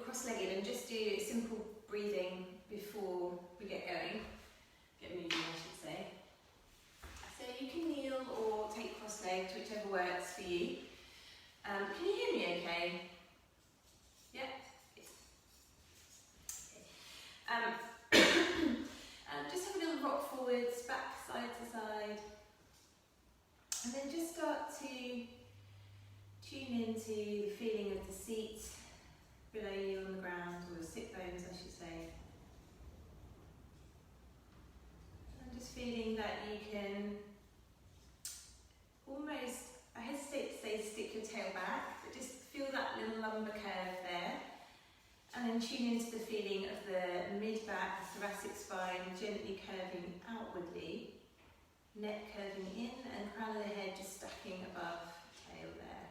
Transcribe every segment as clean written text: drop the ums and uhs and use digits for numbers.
cross-legged and just do simple breathing before we get going. Get moving, I should say. So you can kneel or take cross-legged, whichever works for you. Can you hear me okay? Yeah? Okay. Just have a little rock forwards, back side to side. And then just start to tune into the feeling of the seat below you on the ground, or the sit bones I should say. And just feeling that you can almost, I hesitate to say stick your tail back, but just feel that little lumbar curve there. And then tune into the feeling of the mid-back, thoracic spine gently curving outwardly, neck curving in and crown of the head just stacking above tail there.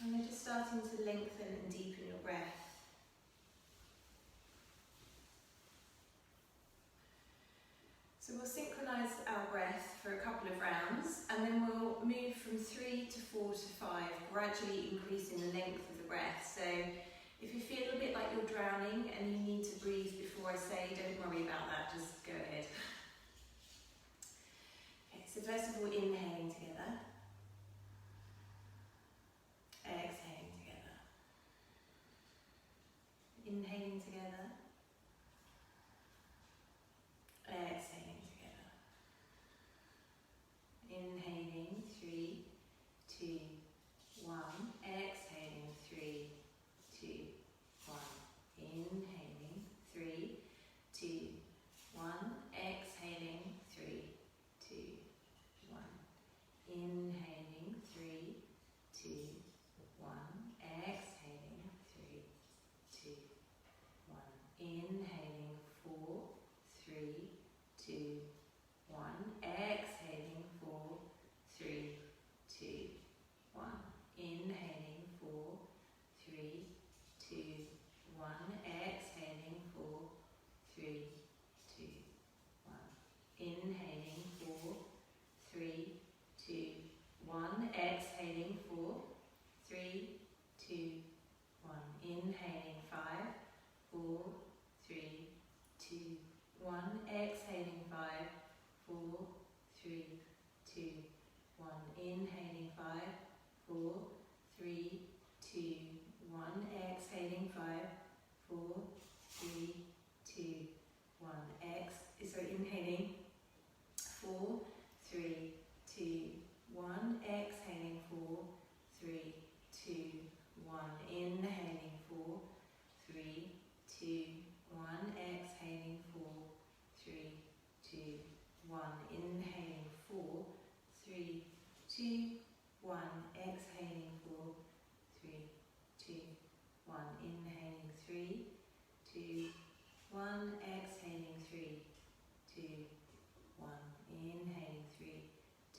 And then just starting to lengthen and deepen your breath. So we'll synchronise our breath for a couple of rounds, and then we'll move from 3 to 4 to 5, gradually increasing the length of the breath. So if you feel a bit like you're drowning and you need to breathe before I say, don't worry about that, just go ahead. Okay, so first of all, inhaling together. Exhaling together. Inhaling together. Exhaling together. Inhaling, 3, 2, 1. Exhaling, 3, 2, 1. Inhaling, 3, 2, 1. Exhaling, 3, 2, 1. Inhaling, 3, 2, 1. Exhaling, 3, 2, 1. Inhaling, 4, 3, 2, 1. Exhaling, 4, 3, 2, 1. Inhaling, 4, 3, 2, 1. Exhaling, 4, 3, 2, 1. Inhaling, 4, 3, 2, 1. Exhaling, 4, 3, 2, 1. Inhaling, 5, 4, 3, 2, 1. Exhaling, 5, 4, 3, 2, 1. Inhaling, 5, 4, 3, 2, 1. Exhaling, 5, 4, 3, 2, 1. Inhaling, 4, 3, 2, 1. Exhaling, 4, 3, 2, 1. Inhaling, 4, 3, 2, 1. Exhaling, 4, 3, 2, 1. Inhaling, 4, 3, 2, 1. Exhaling, 4, 3, 2, 1. Inhaling, 3, 2, 1. Exhaling, 3, 2, 1. Inhaling, 3,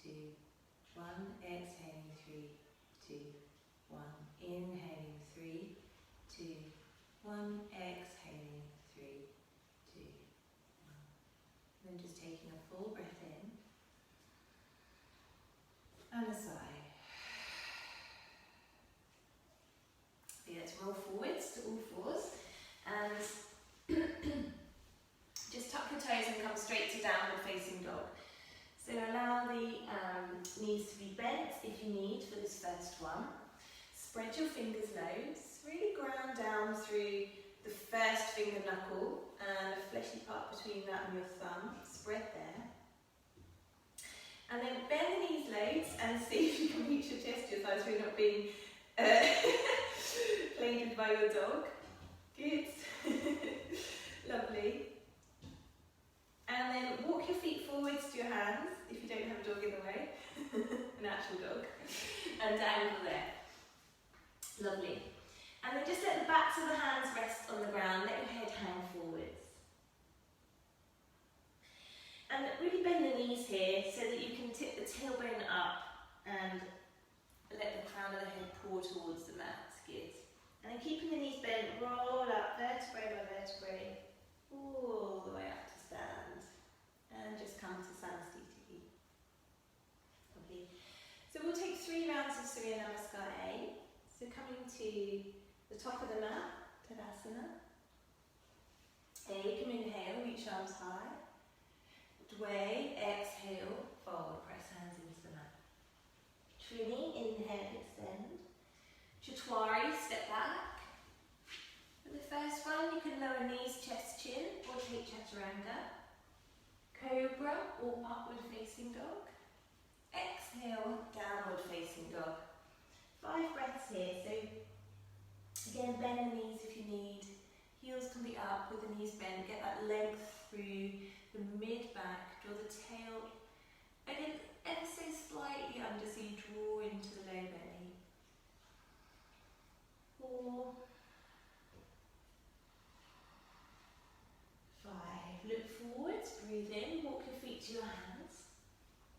2, 1. Exhaling, 3, 2, 1. Inhaling, 3, 2, 1. Exhaling, 3, 2, 1. Then just taking a full breath in and a sigh. So let's roll forwards to all fours and just tuck your toes and come straight to downward facing dog. So allow the knees to be bent if you need for this first one. Spread your fingers loads, really ground down through the first finger knuckle and the fleshy part between that and your thumb. Spread there. And then bend the knees loads and see if you can reach your chest to your thighs so you're not being played with by your dog. Good. Lovely. And then walk your feet forwards to your hands if you don't have a dog in the way, an actual dog, and dangle there. Lovely. And then just let the backs of the hands rest on the ground, let your head hang forwards. And really bend the knees here so that you can tip the tailbone up and let the crown of the head pour towards the mat. Good. And then keeping the knees bent, roll up vertebrae by vertebrae, all the way up to stand. And just come to Samastiti. Lovely. So we'll take 3 rounds of Surya Namaskar A. the top of the mat, Tadasana. Ekam, inhale, reach arms high. Dway, exhale, fold, press hands into the mat. Trini, inhale, extend. Chatwari, step back. For the first one, you can lower knees, chest, chin, or take chaturanga. Cobra or upward facing dog. Exhale, downward facing dog. 5 breaths here, so again bend the knees if you need. Heels can be up with the knees bent, get that length through the mid-back, draw the tail again ever so slightly under so you draw into the low belly. 4, 5, look forwards, breathe in, walk your feet to your hands.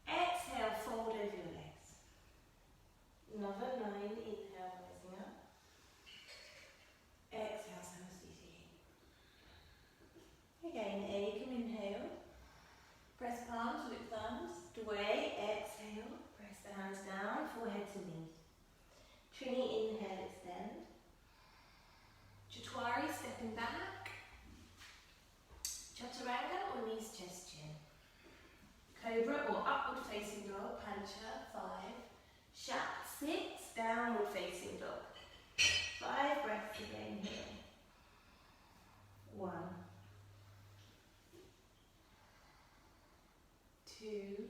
Exhale, fold over your legs. Another 9, inhale, rising up. Exhale, Namaste. Again, Ekam, inhale. Press palms, look thumbs. Dway, exhale. Press the hands down, forehead to knees. Trini, inhale, extend. Chatwari, stepping back. Chaturanga or knees, chest, chin. Cobra or upward facing dog, Pancha, 5. Shat, 6, downward facing dog. 5 breaths again here. 1, 2,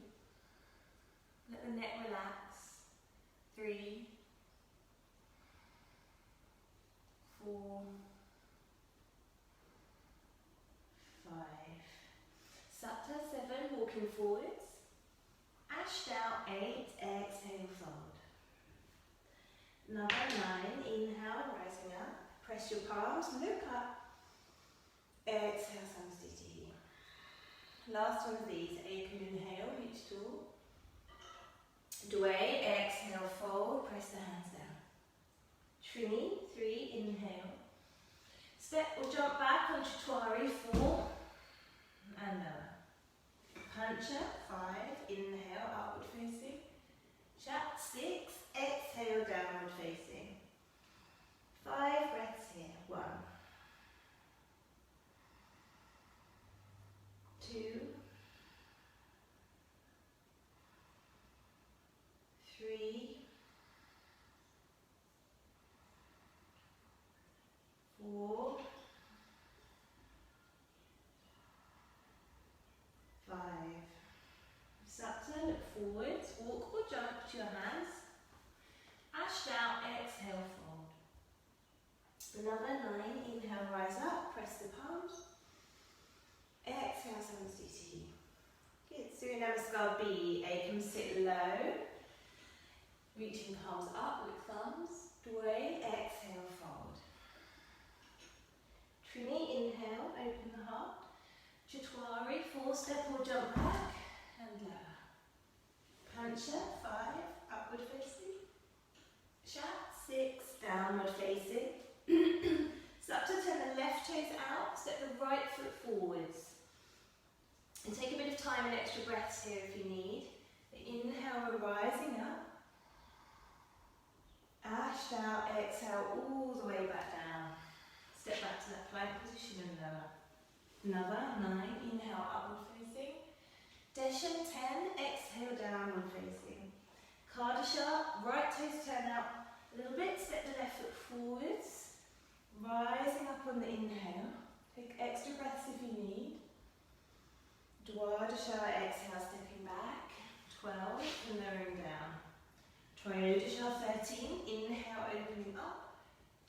let the neck relax. 3, 4, 5. Supta, 7, walking forwards. Ashtanga, 8, exhale, fold. Another 9, inhale, rising up. Press your palms, look up. Exhale, Samstiti. Last one of these, Ekam, inhale, reach tall. Dway, exhale, fold, press the hands down. Trini, 3, inhale. Step or jump back on Chatwari, 4, and lower. Pancha, 5, inhale, upward facing. Chat, 6, exhale, downward facing. 5 breaths here. 1, 2, 3, 4, 5. Supta, look forwards, walk or jump to your hands. Ashtanga, exhale, fold. Another 9, inhale, rise up, press the palms. Exhale, Samstiti. Good, Surya Namaskar B, Ekam, sit low. Reaching palms up with thumbs. Dway, exhale, fold. Trini, inhale, open the heart. Chatwari, 4, step or jump back and lower. Pancha, 5, upward facing. Shat, 6, downward facing. Supta, turn the left toes out, step the right foot forwards. And take a bit of time and extra breaths here if you need. Inhale, we're rising up. Ashtanga, exhale, all the way back down. Step back to that plank position and lower. Another 9, inhale, upward facing. Desha, 10, exhale, downward facing. Kardasha, right toes turn out a little bit, step the left foot forwards. Rising up on the inhale. Take extra breaths if you need. Dwadasha, exhale, stepping back. 12, and lowering down. Trayodasha, 13, inhale, opening up.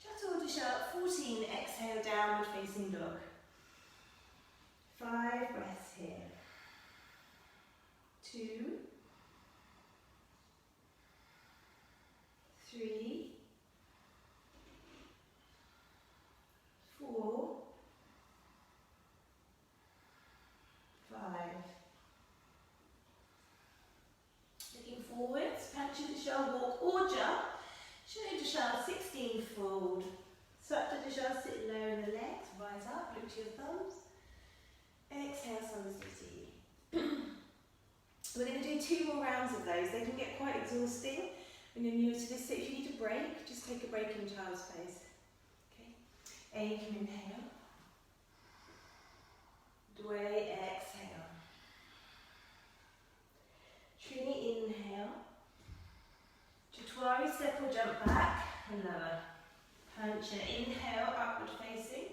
Chaturdasha, 14, exhale, downward facing dog. 5 breaths here. 2, 3, 4, 5. Looking forwards, Panchadasha, walk or jump. Shodasha, 16, fold. Saptadasha, sit low in the legs, rise up, look to your thumbs. Exhale, Samastiti. We're going to do 2 more rounds of those. They can get quite exhausting. when you're new to this. So if you need a break, just take a break in child's pose. Okay. A, come inhale. Dway, exhale. Trini, inhale. Jatwari, step or jump back and lower. Pancha, inhale, upward facing.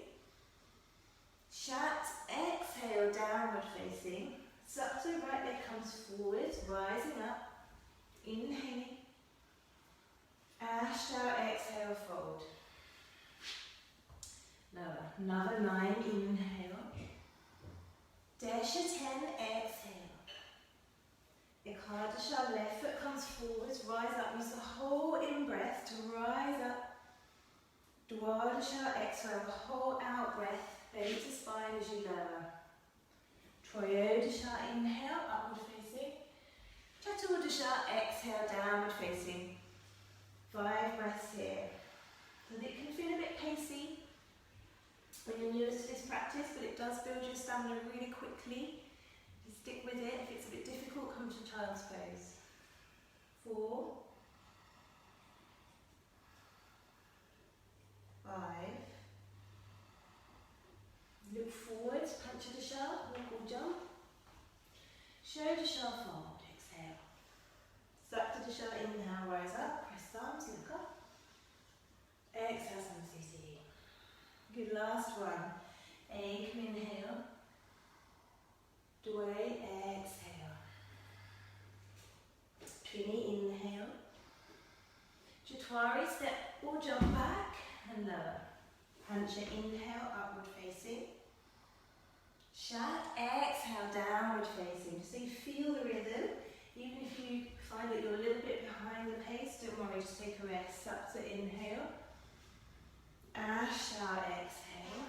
Shat, exhale, downward facing. Supta, right leg comes forward, rising up. Inhaling. Ashtanga, exhale, fold. Lower. Another 9, inhale. Desha, 10, exhale. Ekadasha, left foot comes forwards, rise up. Use the whole in-breath to rise up. Dwadasha, exhale, whole out breath. Belly to spine as you lower. Trayodasha, inhale, upward facing. Chaturdasha, exhale, downward facing. 5 breaths here. So it can feel a bit pacey when you're new to this practice, but it does build your stamina really quickly. You stick with it. If it's a bit difficult, come to child's pose. 4, 5. Look forwards, Panchadasha, walk or jump. Shodasha, fold, exhale. Saptadasha, inhale, rise up, press thumbs, look up. Exhale, Samsiti. Good, last one. Ekam, inhale. Dway, exhale. Trini, inhale. Jatwari, step or jump back and lower. Pancha, inhale, upward facing. Shat, exhale, downward facing. So you feel the rhythm. Even if you find that you're a little bit behind the pace, don't worry, just take a rest. Sapta, inhale. Ashtanga, exhale.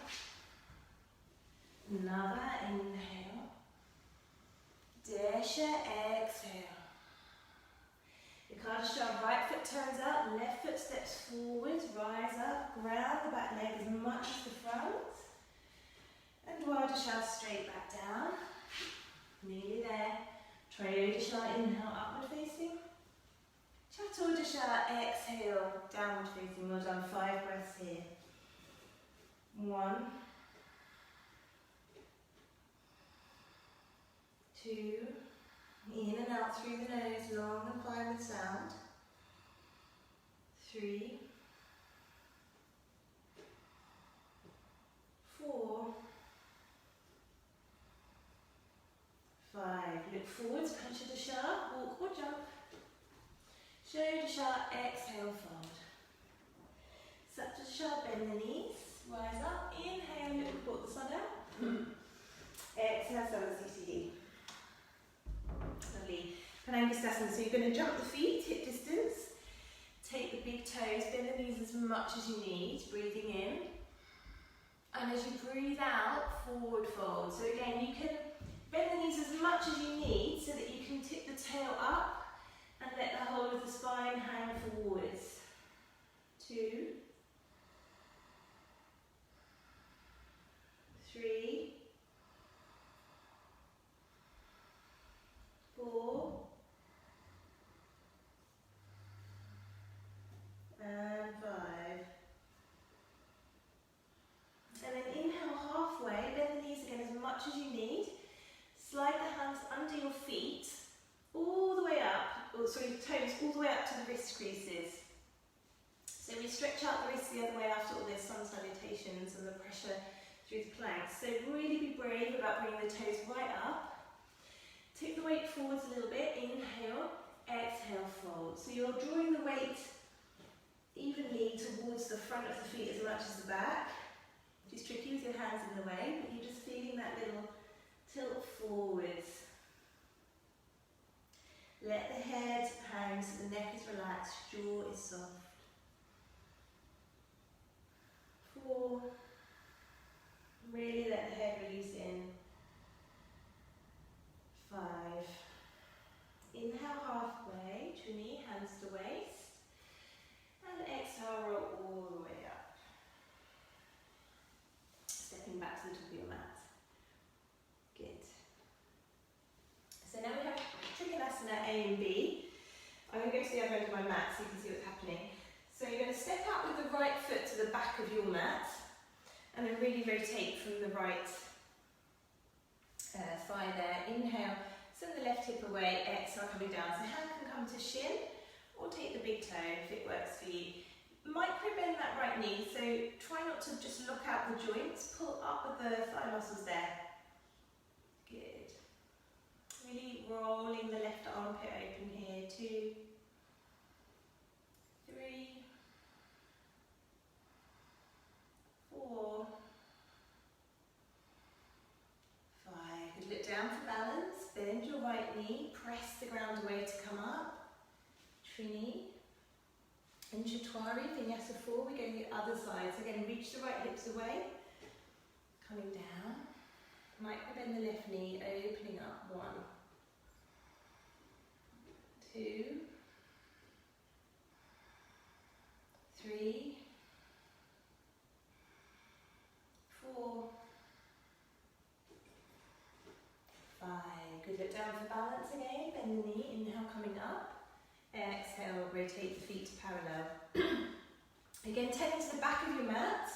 Another inhale. Desha, exhale. Ekadasha, right foot turns up, left foot steps forward, rise up, ground the back leg as much as the front. And Dwadasha, straight back down. Nearly there. Trayodasha, inhale, upward facing. Chaturdasha, exhale, downward facing. Well done, 5 breaths here. 1, 2, in and out through the nose, long and fine with sound. 3, 4, 5. Look forwards, Panchadasha, walk or jump. Shodasha, exhale, fold. Saptadasha, bend the knees, rise up, inhale, look, report the sun out. Exhale, Samsiti. Lovely. Panangastasana, so you're going to jump the feet, hip distance. Take the big toes, bend the knees as much as you need, breathing in. And as you breathe out, forward fold. So again, you can bend the knees as much as you need so that you can tip the tail up and let the whole of the spine hang forwards. 2, 3, 4, and 5. And then inhale halfway, bend the knees again as much as you need. Slide the hands under your feet, all the way up, toes all the way up to the wrist creases. So we stretch out the wrists the other way after all those sun salutations and the pressure through the planks. So really be brave about bringing the toes right up. Tip the weight forwards a little bit, inhale, exhale, fold. So you're drawing the weight evenly towards the front of the feet as much as the back, which is tricky with your hands in the way, but you're just feeling that little tilt forwards. Let the head hang so the neck is relaxed, jaw is soft. 4, really let the head release in. 5, inhale halfway, Trini, hands to waist, and exhale, roll all the way up. Stepping back to the top of your mat. Good. So now we have Trikonasana A and B. I'm going to go to the other end of my mat so you can see what's happening. So you're going to step out with the right foot to the back of your mat and then really rotate from the right thigh there. Inhale, send the left hip away, exhale coming down. So hand can come to shin or take the big toe if it works for you. Micro bend that right knee, so try not to just lock out the joints, pull up with the thigh muscles there. Good. Really rolling the left armpit open here. 2, 3, 4, 5. Good. Look down for balance. Bend your right knee. Press the ground away to come up. Trini. In Chaturanga, Vinyasa 4, we go to the other side. So again, reach the right hips away. Coming down. Micro bend the left knee, opening up. 1, 2, 3, 4, 5. Good. Look down for balance again. Bend the knee. Inhale, coming up. Exhale, rotate the feet parallel. Again, tending to the back of your mat.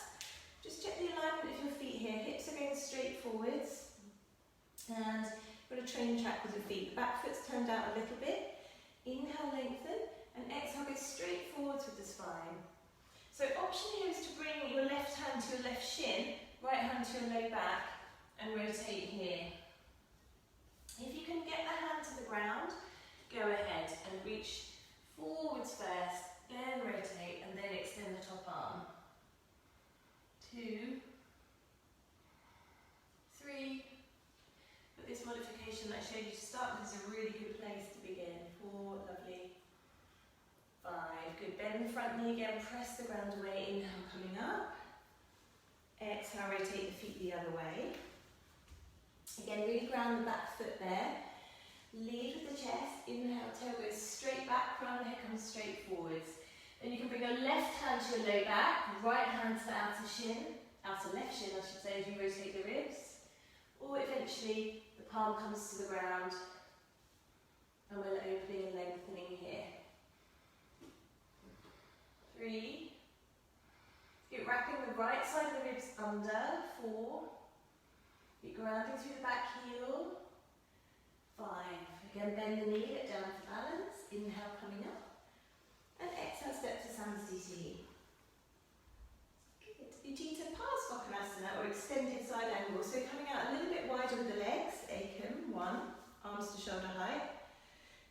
Just check the alignment of your feet here. Hips are going straight forwards. And you've got a train track with your feet. Back foot's turned out a little bit. Inhale, lengthen. And exhale, go straight forwards with the spine. So option here is to bring your left hand to your left shin, right hand to your low back, and rotate here. If you can get the hand to the ground, go ahead and reach forwards first, then rotate, and then extend the top arm. 2, 3. But this modification that I showed you to start with is a really good place to begin. 4, lovely. 5, good. Bend the front knee again, press the ground away. Inhale, coming up. Exhale, rotate the feet the other way. Again, really ground the back foot there. Lead with the chest. Inhale, tail goes straight back, crown of the head comes straight forwards. Then you can bring your left hand to your low back, right hand to the outer shin, outer left shin I should say, as you rotate the ribs. Or eventually the palm comes to the ground and we're opening and lengthening here. 3. Keep wrapping the right side of the ribs under. 4. Keep grounding through the back heel. 5. Again, bend the knee, let down for balance. Inhale, coming up. And exhale, step to Samastiti. Good. Ujjita Parsvakonasana, or extended side angle. So coming out a little bit wider with the legs. Ekam, 1. Arms to shoulder height.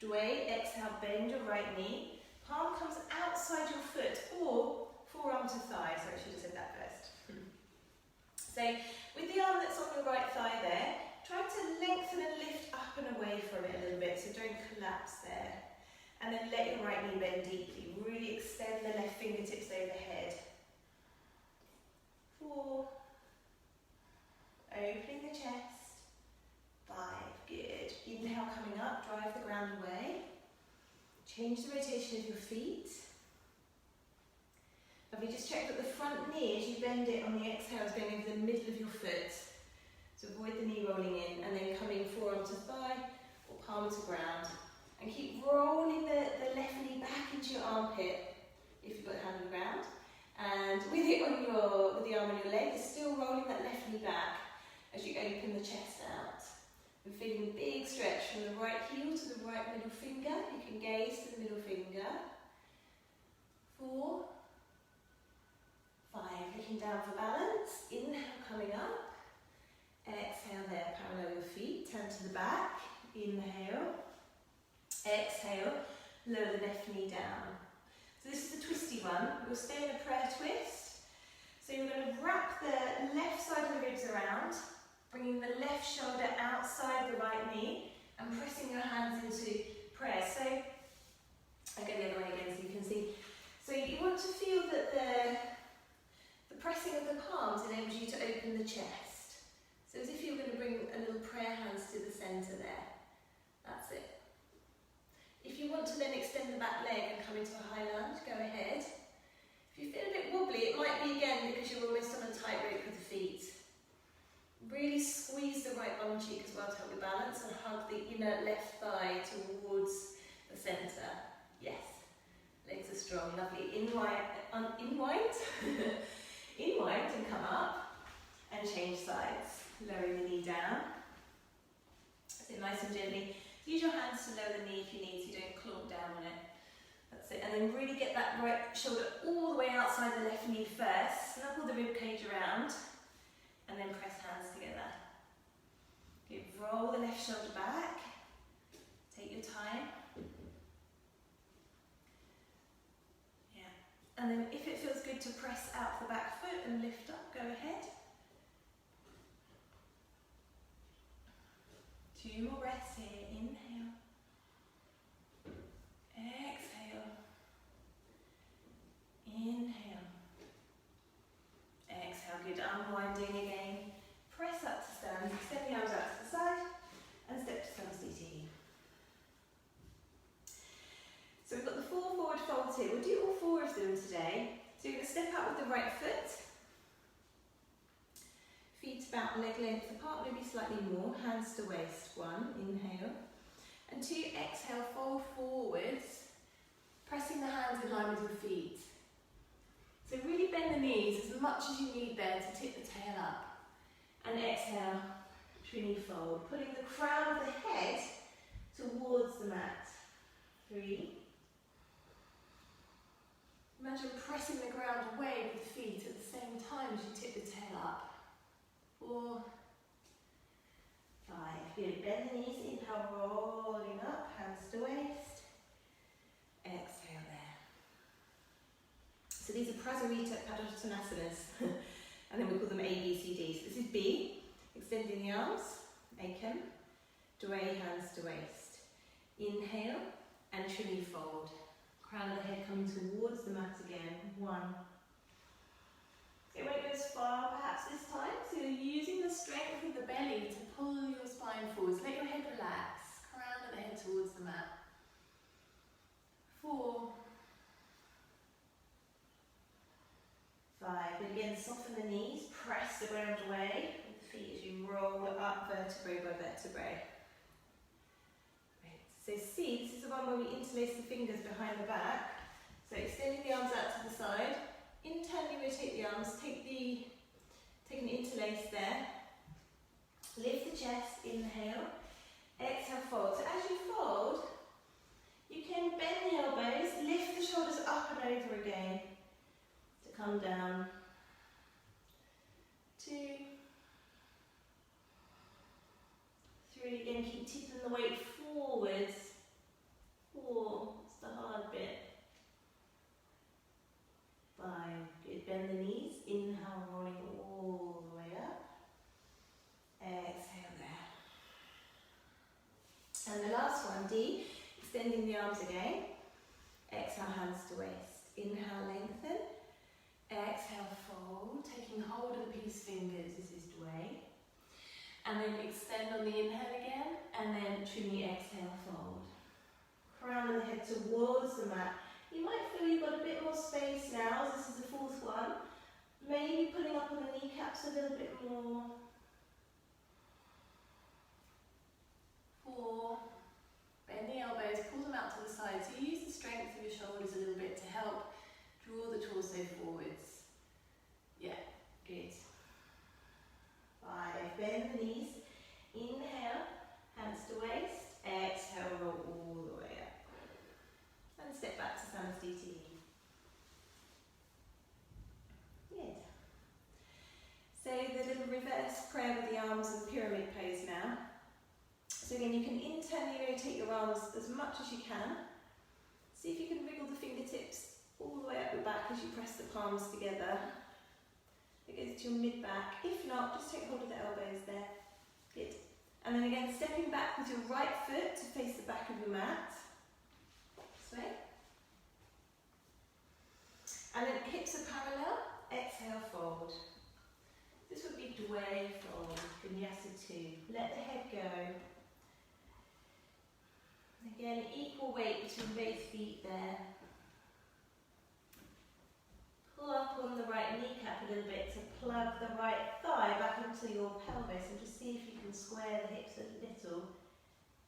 Dway, exhale, bend your right knee. Palm comes outside your foot, or forearm to thigh. Sorry, I should have said that first. So, with the arm that's on the right thigh there, try to lengthen and lift up and away from it a little bit, so don't collapse there. And then let your right knee bend deeply. Really extend the left fingertips overhead. 4. Opening the chest. 5. Good. Inhale, coming up, drive the ground away. Change the rotation of your feet. Lovely, just check that the front knee, as you bend it on the exhale, is going over the middle of your foot. So avoid the knee rolling in, and then coming forearm to thigh or palm to ground. And keep rolling the left knee back into your armpit if you've got the hand on the ground. And with the arm on your leg, you're still rolling that left knee back as you open the chest out. And feeling a big stretch from the right heel to the right middle finger. You can gaze to the middle finger. 4, 5, looking down for balance. Inhale, coming up. Exhale there, parallel your feet, turn to the back. Inhale. Exhale, lower the left knee down. So this is the twisty one. We'll stay in a prayer twist. So you're going to wrap the left side of the ribs around, bringing the left shoulder outside the right knee and pressing your hands into prayer. So, I'll go the other way again so you can see. So you want to feel that the pressing of the palms enables you to open the chest. So as if you're going to bring a little prayer hands to the centre there. That's it. If you want to then extend the back leg and come into a high lunge, go ahead. If you feel a bit wobbly, it might be again because you're almost on a tightrope with the feet. Really squeeze the right bum cheek as well to help you balance and hug the inner left thigh towards the centre. strong. Lovely. Inwind. Inwind and come up and change sides. Lowering the knee down. Sit nice and gently. Use your hands to lower the knee if you need, so you don't clomp down on it. That's it. And then really get that right shoulder all the way outside the left knee first. Snuggle the rib cage around. And then press hands together. Good. Roll the left shoulder back. Take your time. Yeah. And then if it feels good to press out the back foot and lift up, go ahead. 2 more breaths here. Inhale. Exhale. Inhale. Exhale. Good. Unwinding again. Press up to stand. Extend the arms out to the side and step to Namaste. So we've got the 4 forward folds here. We'll do all 4 of them today. So you're going to step out with the right foot. Feet about leg length apart, maybe slightly more. Hands to waist. 1, inhale. And 2, exhale, fold forwards. Pressing the hands in line with your feet. So really bend the knees as much as you need there to tip the tail up. And exhale, trini fold. Putting the crown of the head towards the mat. 3. Imagine pressing the ground away with the feet at the same time as you tip the tail up. 4, 5. Good. Bend the knees. Inhale, rolling up, hands to waist. Exhale there. So these are Prasarita Padotanasanas. And then we call them A, B, C, D. So this is B, extending the arms, Ekam, Dway, hands to waist. Inhale, and trini fold. Crown of the head coming towards the mat again. 1. So it won't go as far perhaps this time, so you're using the strength of the belly to pull your spine forwards. Let your head relax, crown of the head towards the mat. 4. 5. And again, soften the knees, press the ground away with the feet as you roll up vertebrae by vertebrae. Right. So C, this is the one where we interlace the fingers behind the back. So extending the arms out to the side, internally rotate the arms, take an interlace there, lift the chest, inhale, exhale, fold. So as you fold, you can bend the elbows, lift the shoulders up and over again. Come down. 2, 3, again keep tipping the weight forwards. 4, it's the hard bit. 5, good, bend the knees, inhale, rolling all the way up. Exhale there. And the last one, D, extending the arms again. Exhale, hands to waist. Inhale, lengthen. Exhale, fold, taking hold of the peace fingers, this is Dway. And then extend on the inhale again, and then trini, exhale, fold. Crown of the head towards the mat. You might feel you've got a bit more space now, as this is the 4th one. Maybe pulling up on the kneecaps a little bit more. 4. Bend the elbows, pull them out to the side. So use the strength of your shoulders a little bit to help draw the torso forwards. Yeah, good. 5, bend the knees. Inhale, hands to waist. Exhale, roll all the way up. And step back to Namaste. Good. Say the little reverse prayer with the arms in pyramid pose now. So again, you can internally rotate your arms as much as you can. See if you can wriggle the fingertips all the way up your back as you press the palms together. It goes to your mid-back. If not, just take hold of the elbows there. Good. And then again, stepping back with your right foot to face the back of your mat. This way. And then hips are parallel. Exhale, fold. This would be Dway fold, Vinyasa 2. Let the head go. Again, equal weight between both feet there. Pull up on the right kneecap a little bit to plug the right thigh back into your pelvis and just see if you can square the hips a little.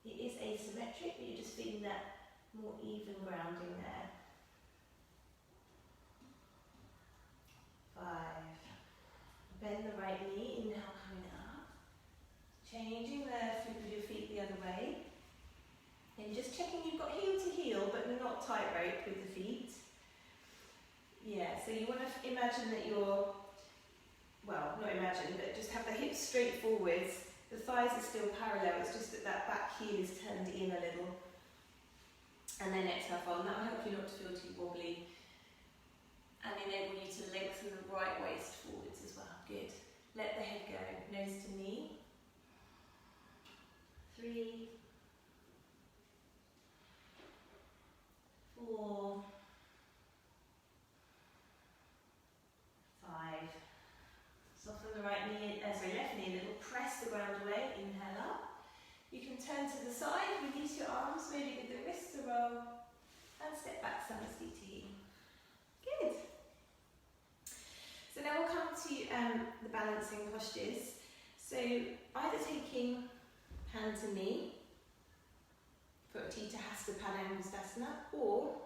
It is asymmetric, but you're just feeling that more even grounding there. 5. Bend the right knee, inhale, coming up. Changing the flip of your feet the other way. And just checking you've got heel to heel, but not tightrope with the feet. Yeah, so you want to imagine that you're, well, not imagine, but just have the hips straight forwards. The thighs are still parallel, it's just that that back heel is turned in a little. And then exhale, fold. And that will help you not to feel too wobbly. And enable you to lengthen the right waist forwards as well. Good. Let the head go, nose to knee. 3, 4, 5. Soften the right knee, left knee a little. Press the ground away. Inhale up. You can turn to the side, release your arms, maybe with the wrists a roll, and step back, Namaste. Good. So now we'll come to the balancing postures. So either taking hand to knee, for Uttita Hasta Padangusthasana, or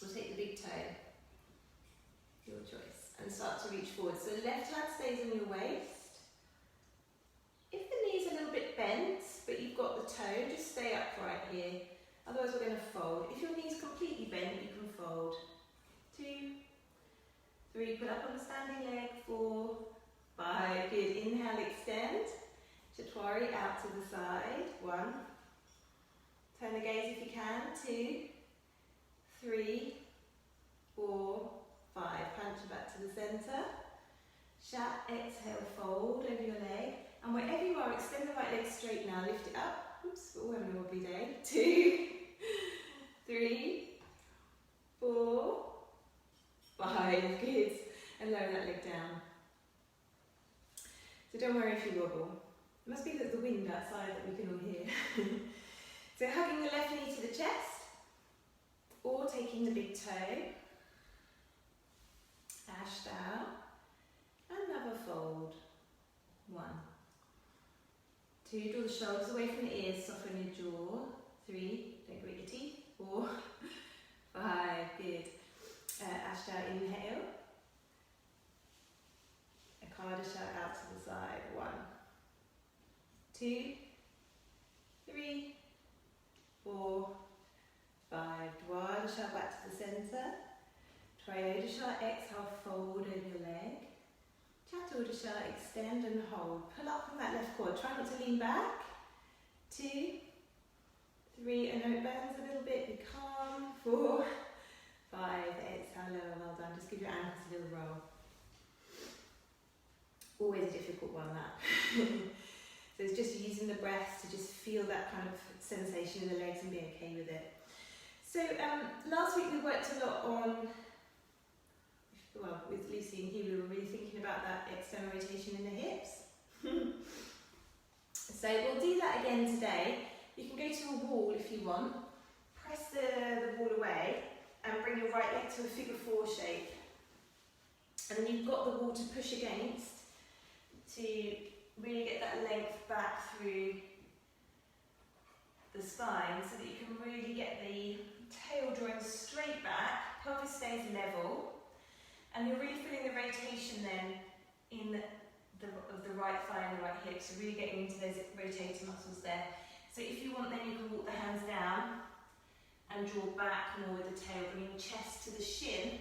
we'll take the big toe, your choice, and start to reach forward. So left hand stays on your waist. If the knee's a little bit bent, but you've got the toe, just stay upright here. Otherwise we're going to fold. If your knee's completely bent, you can fold. 2, 3, put up on the standing leg. 4, 5, good. Inhale, extend. Chatwari out to the side. 1. Turn the gaze if you can. 2, 3, 4, 5. Punch back to the centre. Shat, exhale, fold over your leg. And wherever you are, extend the right leg straight now. Lift it up. Oops, we're all having a wobbly day. 2, 3, 4, 5. Good. And lower that leg down. So don't worry if you wobble. It must be the wind outside that we can all hear. So hugging the left knee to the chest, or taking the big toe. Ashtanga. Another fold. 1. 2, draw the shoulders away from the ears, soften your jaw. 3, don't grit your teeth. 4, 5, good. Ashtanga, inhale. Ekadasha out to the side. 1, 2, 3, 4, 5. Dwadasha back to the centre. Trayodasha, exhale, fold over your leg. Chaturdasha, extend and hold. Pull up from that left quad. Try not to lean back. 2, 3, I know it bends a little bit. Be calm. 4, 5. Exhale, lower. Well done. Just give your ankles a little roll. Always a difficult one, that. So it's just using the breath to just feel that kind of sensation in the legs and be okay with it. So last week we worked a lot on, well, with Lucy and Hugh, we were really thinking about that external rotation in the hips. So we'll do that again today. You can go to a wall if you want. Press the wall away and bring your right leg to a figure 4 shape. And then you've got the wall to push against to really get that length back through the spine so that you can really get the tail drawing straight back, pelvis stays level, and you're really feeling the rotation then in the right thigh and the right hip, so really getting into those rotator muscles there. So if you want, then you can walk the hands down and draw back more with the tail, bringing chest to the shin.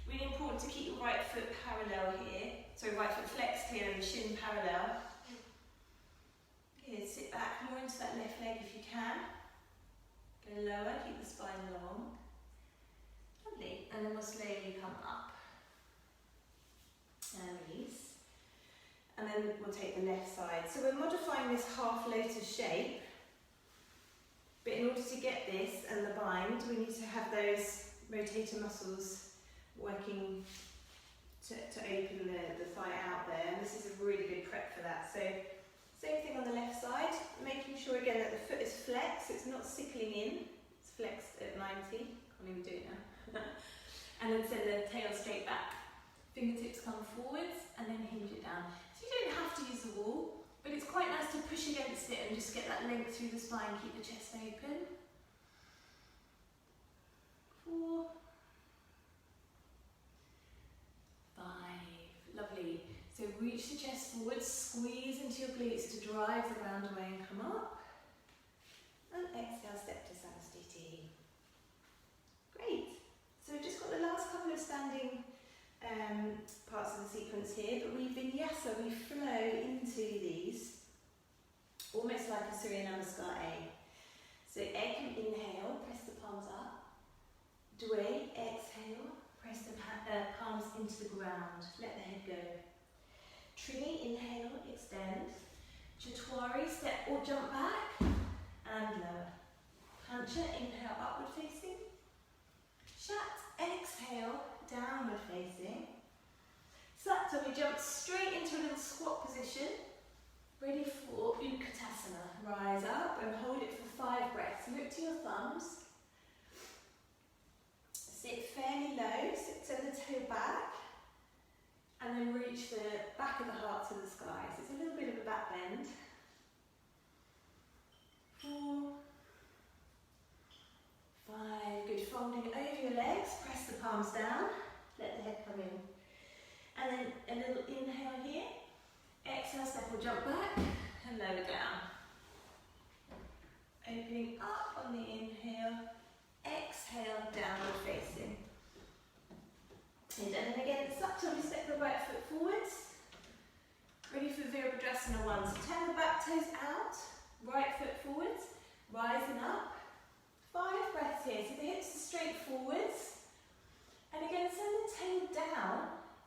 Really important to keep your right foot parallel here. So right foot flexed here and the shin parallel. Good, sit back more into that left leg if you can. Go lower, keep the spine long. Lovely, and then we'll slowly come up. And release. And then we'll take the left side. So we're modifying this half lotus shape. But in order to get this and the bind, we need to have those rotator muscles working to open the thigh out there, and this is a really good prep for that. So same thing on the left side, making sure again that the foot is flexed, it's not sickling in, it's flexed at 90, can't even do it now. And then send the tail straight back, fingertips come forwards and then hinge it down. So you don't have to use the wall, but it's quite nice to push against it and just get that length through the spine, keep the chest open. 4, Reach the chest forward, squeeze into your glutes to drive the ground away and come up. And exhale, step to Samastiti. Great. So we've just got the last couple of standing parts of the sequence here, but we Vinyasa, we flow into these almost like a Surya Namaskar. So Ekam, inhale, press the palms up. Dwe, exhale, press the palms into the ground. Let the head go. Trini, inhale, extend. Chatwari, step or jump back and lower. Pancha, inhale, upward facing. Shat, exhale, downward facing. Satta, we jump straight into a little squat position. Ready for Utkatasana. Rise up and hold it for 5 breaths. Look to your thumbs. Sit fairly low, sit the toe back. And then reach the back of the heart to the sky. So it's a little bit of a back bend. 4, 5, good. Folding over your legs, press the palms down, let the head come in. And then a little inhale here. Exhale, step or jump back and lower down. Opening up on the inhale. Exhale, downward facing. And then again, Satta, we step the right foot forwards. Ready for Virabhadrasana 1. So turn the back toes out, right foot forwards, rising up. 5 breaths here. So the hips are straight forwards. And again, send the tail down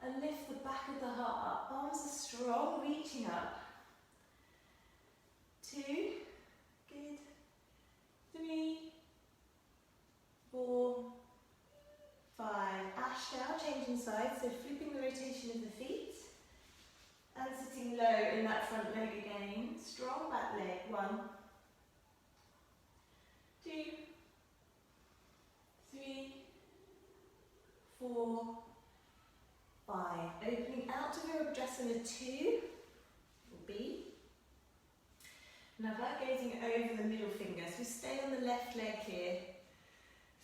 and lift the back of the heart up. Arms are strong, reaching up. 2, good. 3, 4, 5. Ashtanga, changing sides, so flipping the rotation of the feet. And sitting low in that front leg again. Strong back leg. 1, 2, 3, 4, 5. Opening out to Virabhadrasana 2, or B. Another, gazing over the middle finger. So we stay on the left leg here.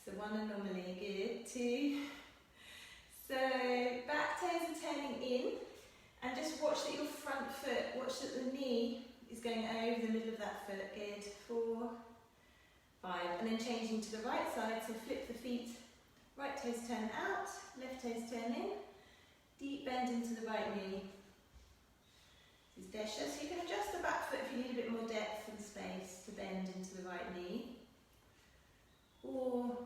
So 1 anomaly, good. 2. So back toes are turning in. And just watch that your front foot, watch that the knee is going over the middle of that foot. Good. 4, 5. And then changing to the right side, so flip the feet. Right toes turn out, left toes turn in. Deep bend into the right knee. This is Desha. So you can adjust the back foot if you need a bit more depth and space to bend into the right knee. 4,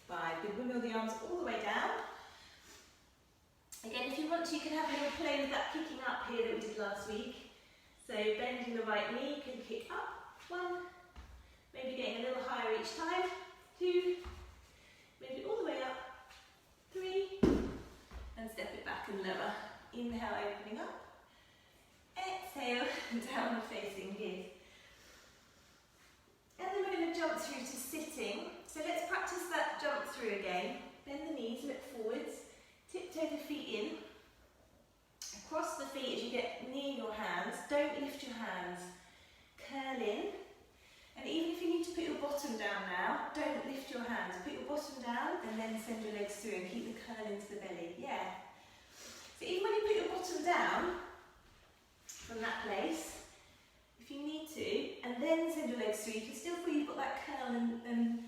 5. Good. Windmill the arms all the way down. Again, if you want to, you can have a little play with that kicking up here that we did last week. So bending the right knee, you can kick up. 1. Maybe getting a little higher each time. 2. Maybe all the way up. 3. And step it back and lower. Inhale, opening up. Exhale, downward facing, good. And then we're going to jump through to sitting. So let's practice that jump through again. Bend the knees, look forwards. Tiptoe the feet in. Across the feet as you get near your hands. Don't lift your hands. Curl in. And even if you need to put your bottom down now, don't lift your hands. Put your bottom down and then send your legs through and keep the curl into the belly. Yeah. So even when you put your bottom down from that place, if you need to, and then send your legs through, you can still feel you've got that curl and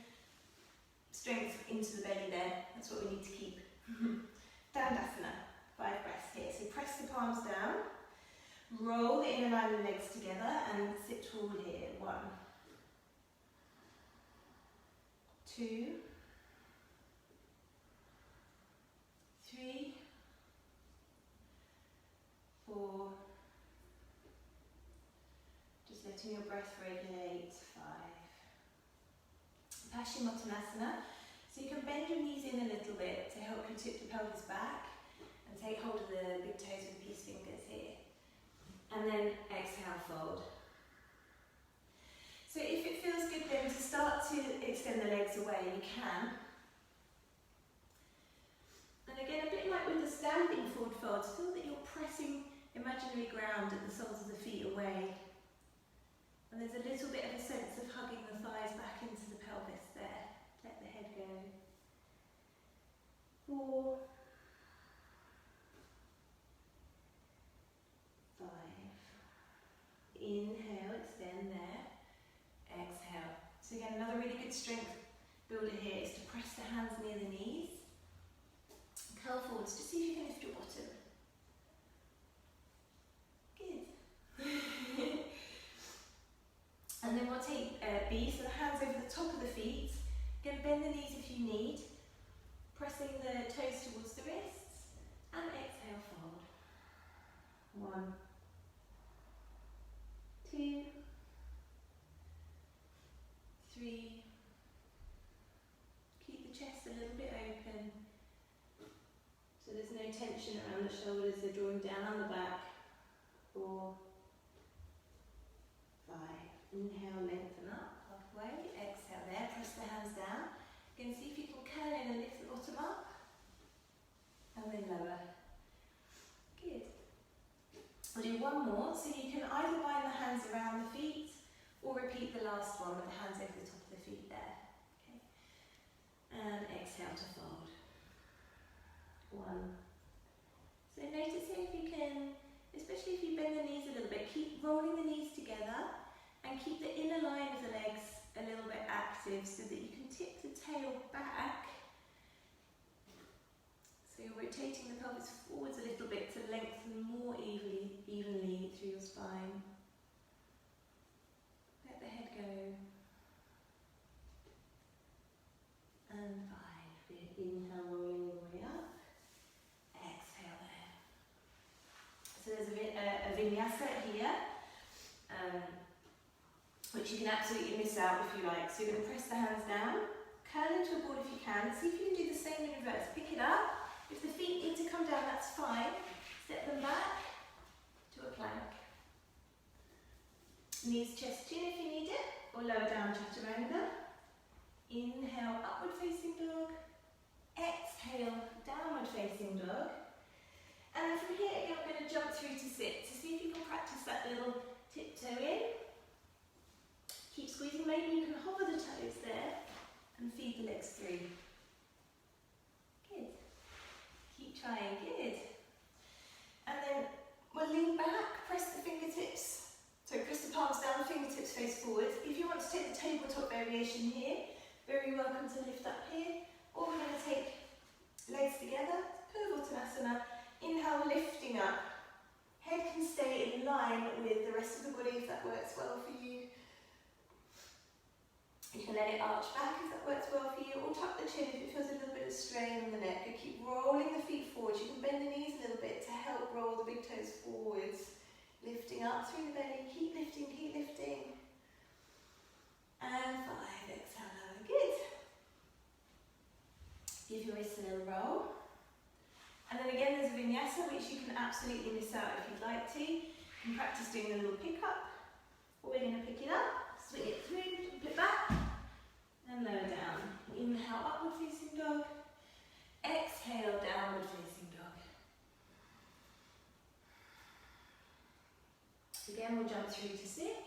strength into the belly there. That's what we need to keep. Dandasana. 5 breaths here. So press the palms down, roll the inner line of the legs together and sit tall here. 1, 2, 3, 4. Just letting your breath regulate. 5. Paschimottanasana. So you can bend your knees in a little bit to help you tip the pelvis back and take hold of the big toes with the peace fingers here. And then exhale, fold. So if it feels good then to start to extend the legs away, you can. And again, a bit like with the standing forward folds, feel that you're pressing imaginary ground at the soles of the feet away. And there's a little bit of a sense of hugging the thighs back into the pelvis there. Let the head go. 4, good strength builder here is to press the hands near the knees. Curl forwards, just see if you can lift your bottom. Good. And then we'll take B, so the hands over the top of the feet. Again, bend the knees if you need. Pressing the toes towards the wrists. And exhale, fold. 1, 2, 3. Keep the chest a little bit open, so there's no tension around the shoulders, they're drawing down the back. 4, 5. Inhale, lengthen up, halfway. Exhale there, press the hands down. Again, see if you can curl in and lift the bottom up. And then lower. Good. We'll do one more, so you can either bind the hands around the feet or repeat the last one with the hands over the top of the feet there. Okay. And exhale to fold. 1. So noticing if you can, especially if you bend the knees a little bit, keep rolling the knees together and keep the inner line of the legs a little bit active so that you can tip the tail back. So you're rotating the pelvis forwards a little bit to lengthen more evenly through your spine. Let the head go. And 5. Inhale, rolling all the way up. Exhale there. So there's a vinyasa here, which you can absolutely miss out if you like. So you're going to press the hands down, curl into a ball if you can. See if you can do the same in reverse. Pick it up. If the feet need to come down, that's fine. Step them back to a plank. Knees chest chin if you need it, or lower down chaturanga. Inhale, upward facing dog. Exhale, downward facing dog. And then from here again, we're going to jump through to sit. So see if you can practice that little tiptoe in. Keep squeezing, maybe you can hover the toes there and feed the legs through. Good. Keep trying, good. And then we'll lean back, press the fingertips. So press the palms down, fingertips face forward. If you want to take the tabletop variation here, very welcome to lift up here. Or we're going to take legs together, Purvottanasana. Inhale, lifting up. Head can stay in line with the rest of the body if that works well for you. You can let it arch back if that works well for you, or tuck the chin if it feels a little bit of strain on the neck. And keep rolling the feet forwards. You can bend the knees a little bit to help roll the big toes forwards. Lifting up through the belly. Keep lifting, keep lifting. And 5, exhale, lower. Good. Give your wrists a little roll. And then again, there's a vinyasa, which you can absolutely miss out if you'd like to. You can practice doing a little pick up. Or we're going to pick it up, swing it through, jump it back, and lower down. Inhale, upward facing dog. Exhale, downward facing dog. Again, we'll jump through to sit.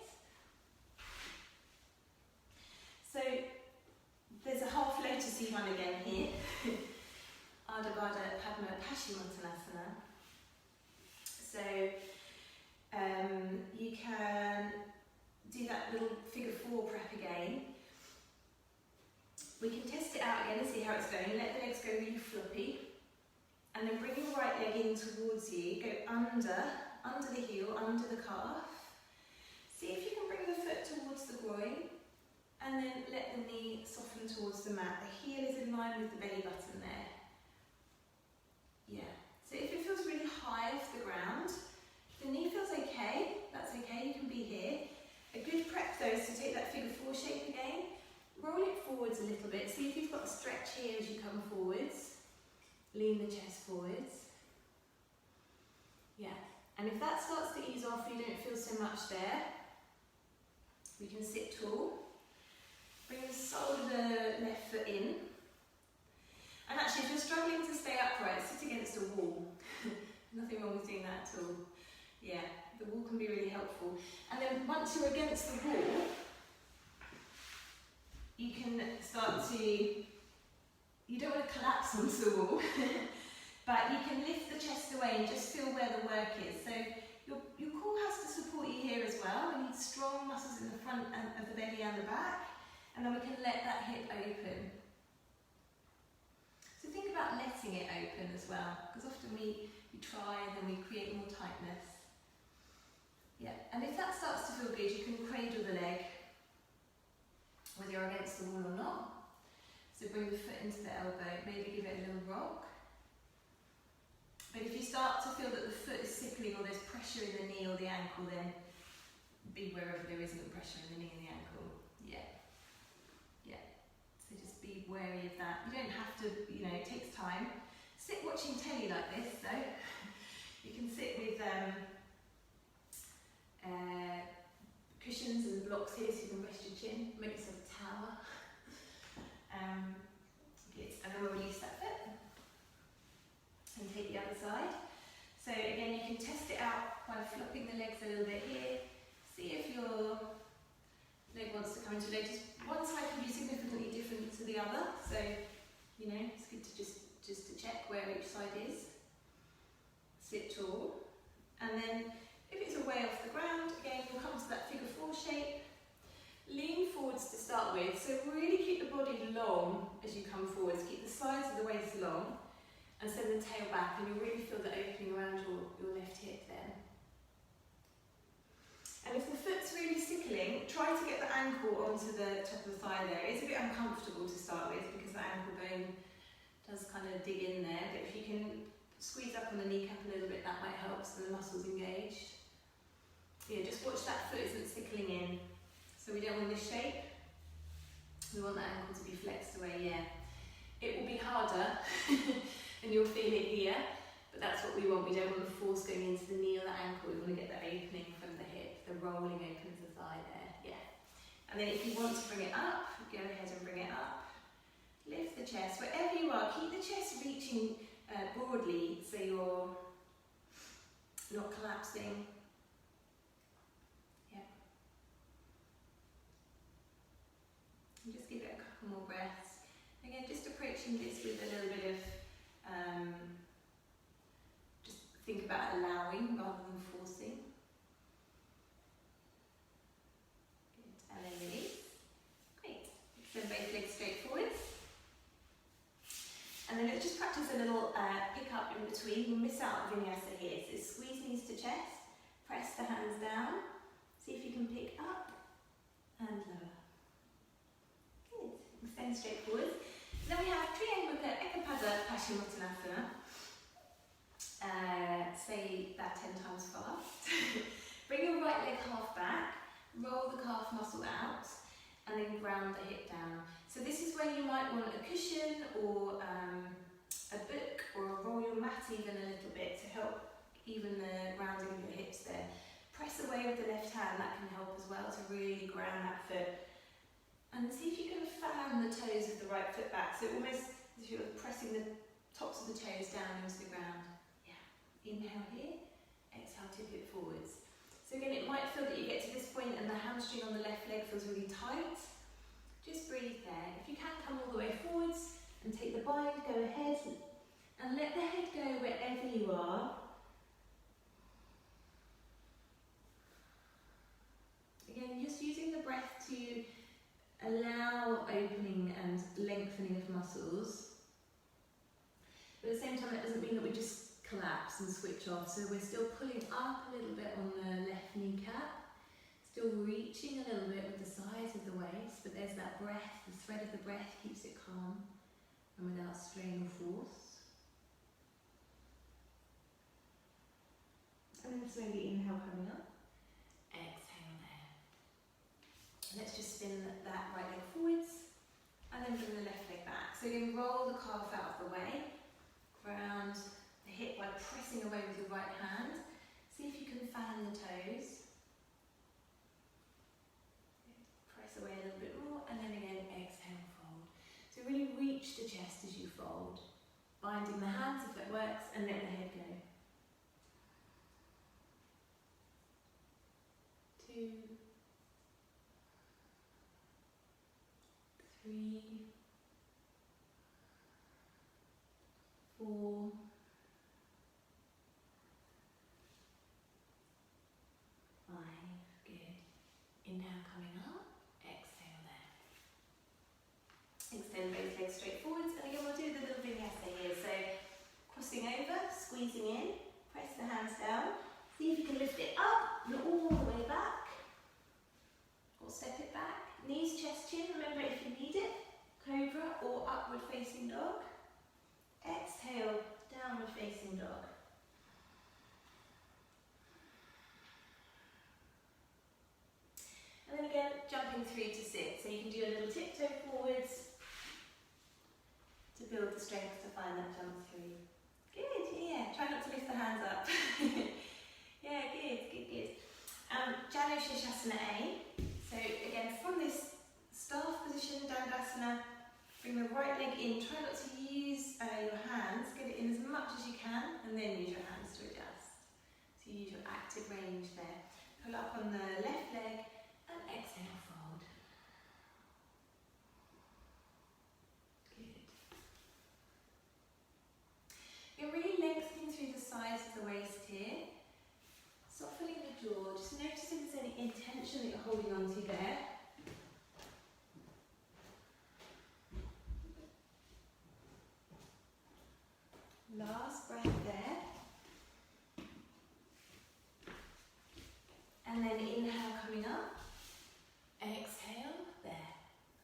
So there's a half lotusy one again here. Ardha Baddha Padma Paschimottanasana. So you can do that little figure 4 prep again. We can test it out again and see how it's going. Let the legs go really floppy. And then bring your right leg in towards you. Go under the heel, under the calf. See if you can bring the foot towards the groin. And then let the knee soften towards the mat. The heel is in line with the belly button there. Yeah. So if it feels really high off the ground, if the knee feels okay, that's okay, you can be here. A good prep though is to take that figure 4 shape again, roll it forwards a little bit, see if you've got a stretch here as you come forwards, lean the chest forwards. Yeah, and if that starts to ease off, you don't feel so much there, we can sit tall. Bring the sole of the left foot in. And actually, if you're struggling to stay upright, sit against a wall. Nothing wrong with doing that at all. Yeah, the wall can be really helpful. And then once you're against the wall, you can start to, you don't want to collapse onto the wall, but you can lift the chest away and just feel where the work is. So your core has to support you here as well. We need strong muscles in the front of the belly and the back. And then we can let that hip open. So think about letting it open as well, because often we try and then we create more tightness. Yeah, and if that starts to feel good, you can cradle the leg, whether you're against the wall or not. So bring the foot into the elbow, maybe give it a little rock. But if you start to feel that the foot is sickling or there's pressure in the knee or the ankle, then be wherever there isn't pressure in the knee and the ankle. Yeah. Yeah. So just be wary of that. You don't have to, you know, it takes time. Sit watching telly like this though. You can sit with cushions and blocks here so you can rest your chin. Make yourself a tower. Good. And then we'll release that foot. And take the other side. So again, you can test it out by flopping the legs a little bit here. See if your leg wants to come into leg. One side can be significantly different to the other, so you know it's good to just to check where each side is. Sit tall, and then if it's away off the ground, again we'll come to that figure 4 shape. Lean forwards to start with, so really keep the body long as you come forwards. Keep the sides of the waist long. And send the tail back, and you'll really feel the opening around your left hip then. And if the foot's really sickling, try to get the ankle onto the top of the thigh there. It's a bit uncomfortable to start with because the ankle bone does kind of dig in there, but if you can squeeze up on the kneecap a little bit, that might help so the muscles engaged. Yeah, just watch that foot isn't sickling in. So we don't want this shape. We want the ankle to be flexed away, yeah. It will be harder. And you'll feel it here, but that's what we want. We don't want the force going into the knee or the ankle. We want to get the opening from the hip, the rolling open of the thigh there, yeah. And then if you want to bring it up, go ahead and bring it up. Lift the chest, wherever you are, keep the chest reaching broadly so you're not collapsing. Yeah. And just give it a couple more breaths. Again, just approaching this with a little bit of just think about allowing rather than forcing. Good. And then release. Great. Extend both legs straight forwards. And then let's just practice a little pick up in between. We'll miss out Vinyasa here. So squeeze knees to chest, press the hands down. See if you can pick up and lower. Good. Extend straight forwards. Then we have Triangle Ekapada Paschimottanasana. Say that 10 times fast. Bring your right leg half back, roll the calf muscle out, and then ground the hip down. So this is where you might want a cushion or a book, or roll your mat even a little bit to help even the grounding of your hips there. Press away with the left hand, that can help as well to really ground that foot. And see if you can fan the toes of the right foot back, so almost as if you're pressing the tops of the toes down into the ground. Yeah. Inhale here, exhale, tip it forwards. So again, it might feel that you get to this point and the hamstring on the left leg feels really tight. Just breathe there. If you can, come all the way forwards and take the bind, go ahead and let the head go wherever you are. Again, just using the breath to allow opening and lengthening of muscles. But at the same time, that doesn't mean that we just collapse and switch off. So we're still pulling up a little bit on the left kneecap, still reaching a little bit with the sides of the waist, but there's that breath, the thread of the breath keeps it calm and without strain or force. And then slowly inhale coming up. Exhale there. Let's just spin that right leg forwards and then bring the left leg back. So again, roll the calf out of the way, ground the hip by pressing away with your right hand. See if you can fan the toes. Press away a little bit more and then again exhale, fold. So really reach the chest as you fold. Binding the hands if it works and let the head go. 2, 3, 4, 5, good. Inhale coming up, exhale there. upward facing dog. Exhale, downward facing dog. And then again, jumping through to sit. So you can do a little tiptoe forwards to build the strength to find that jump through. Good, yeah. Try not to lift the hands up. Yeah, good, good, good. Janushirshasana A. So again, from this staff position, Dandasana, bring the right leg in. Try not to use your hands. Get it in as much as you can, and then use your hands to adjust. So use your active range there. Pull up on the left leg and exhale, fold. Good. You're really lengthening through the sides of the waist here. Softening the jaw. Just notice if there's any intention that you're holding on to there. Last breath there. And then inhale coming up. Exhale there.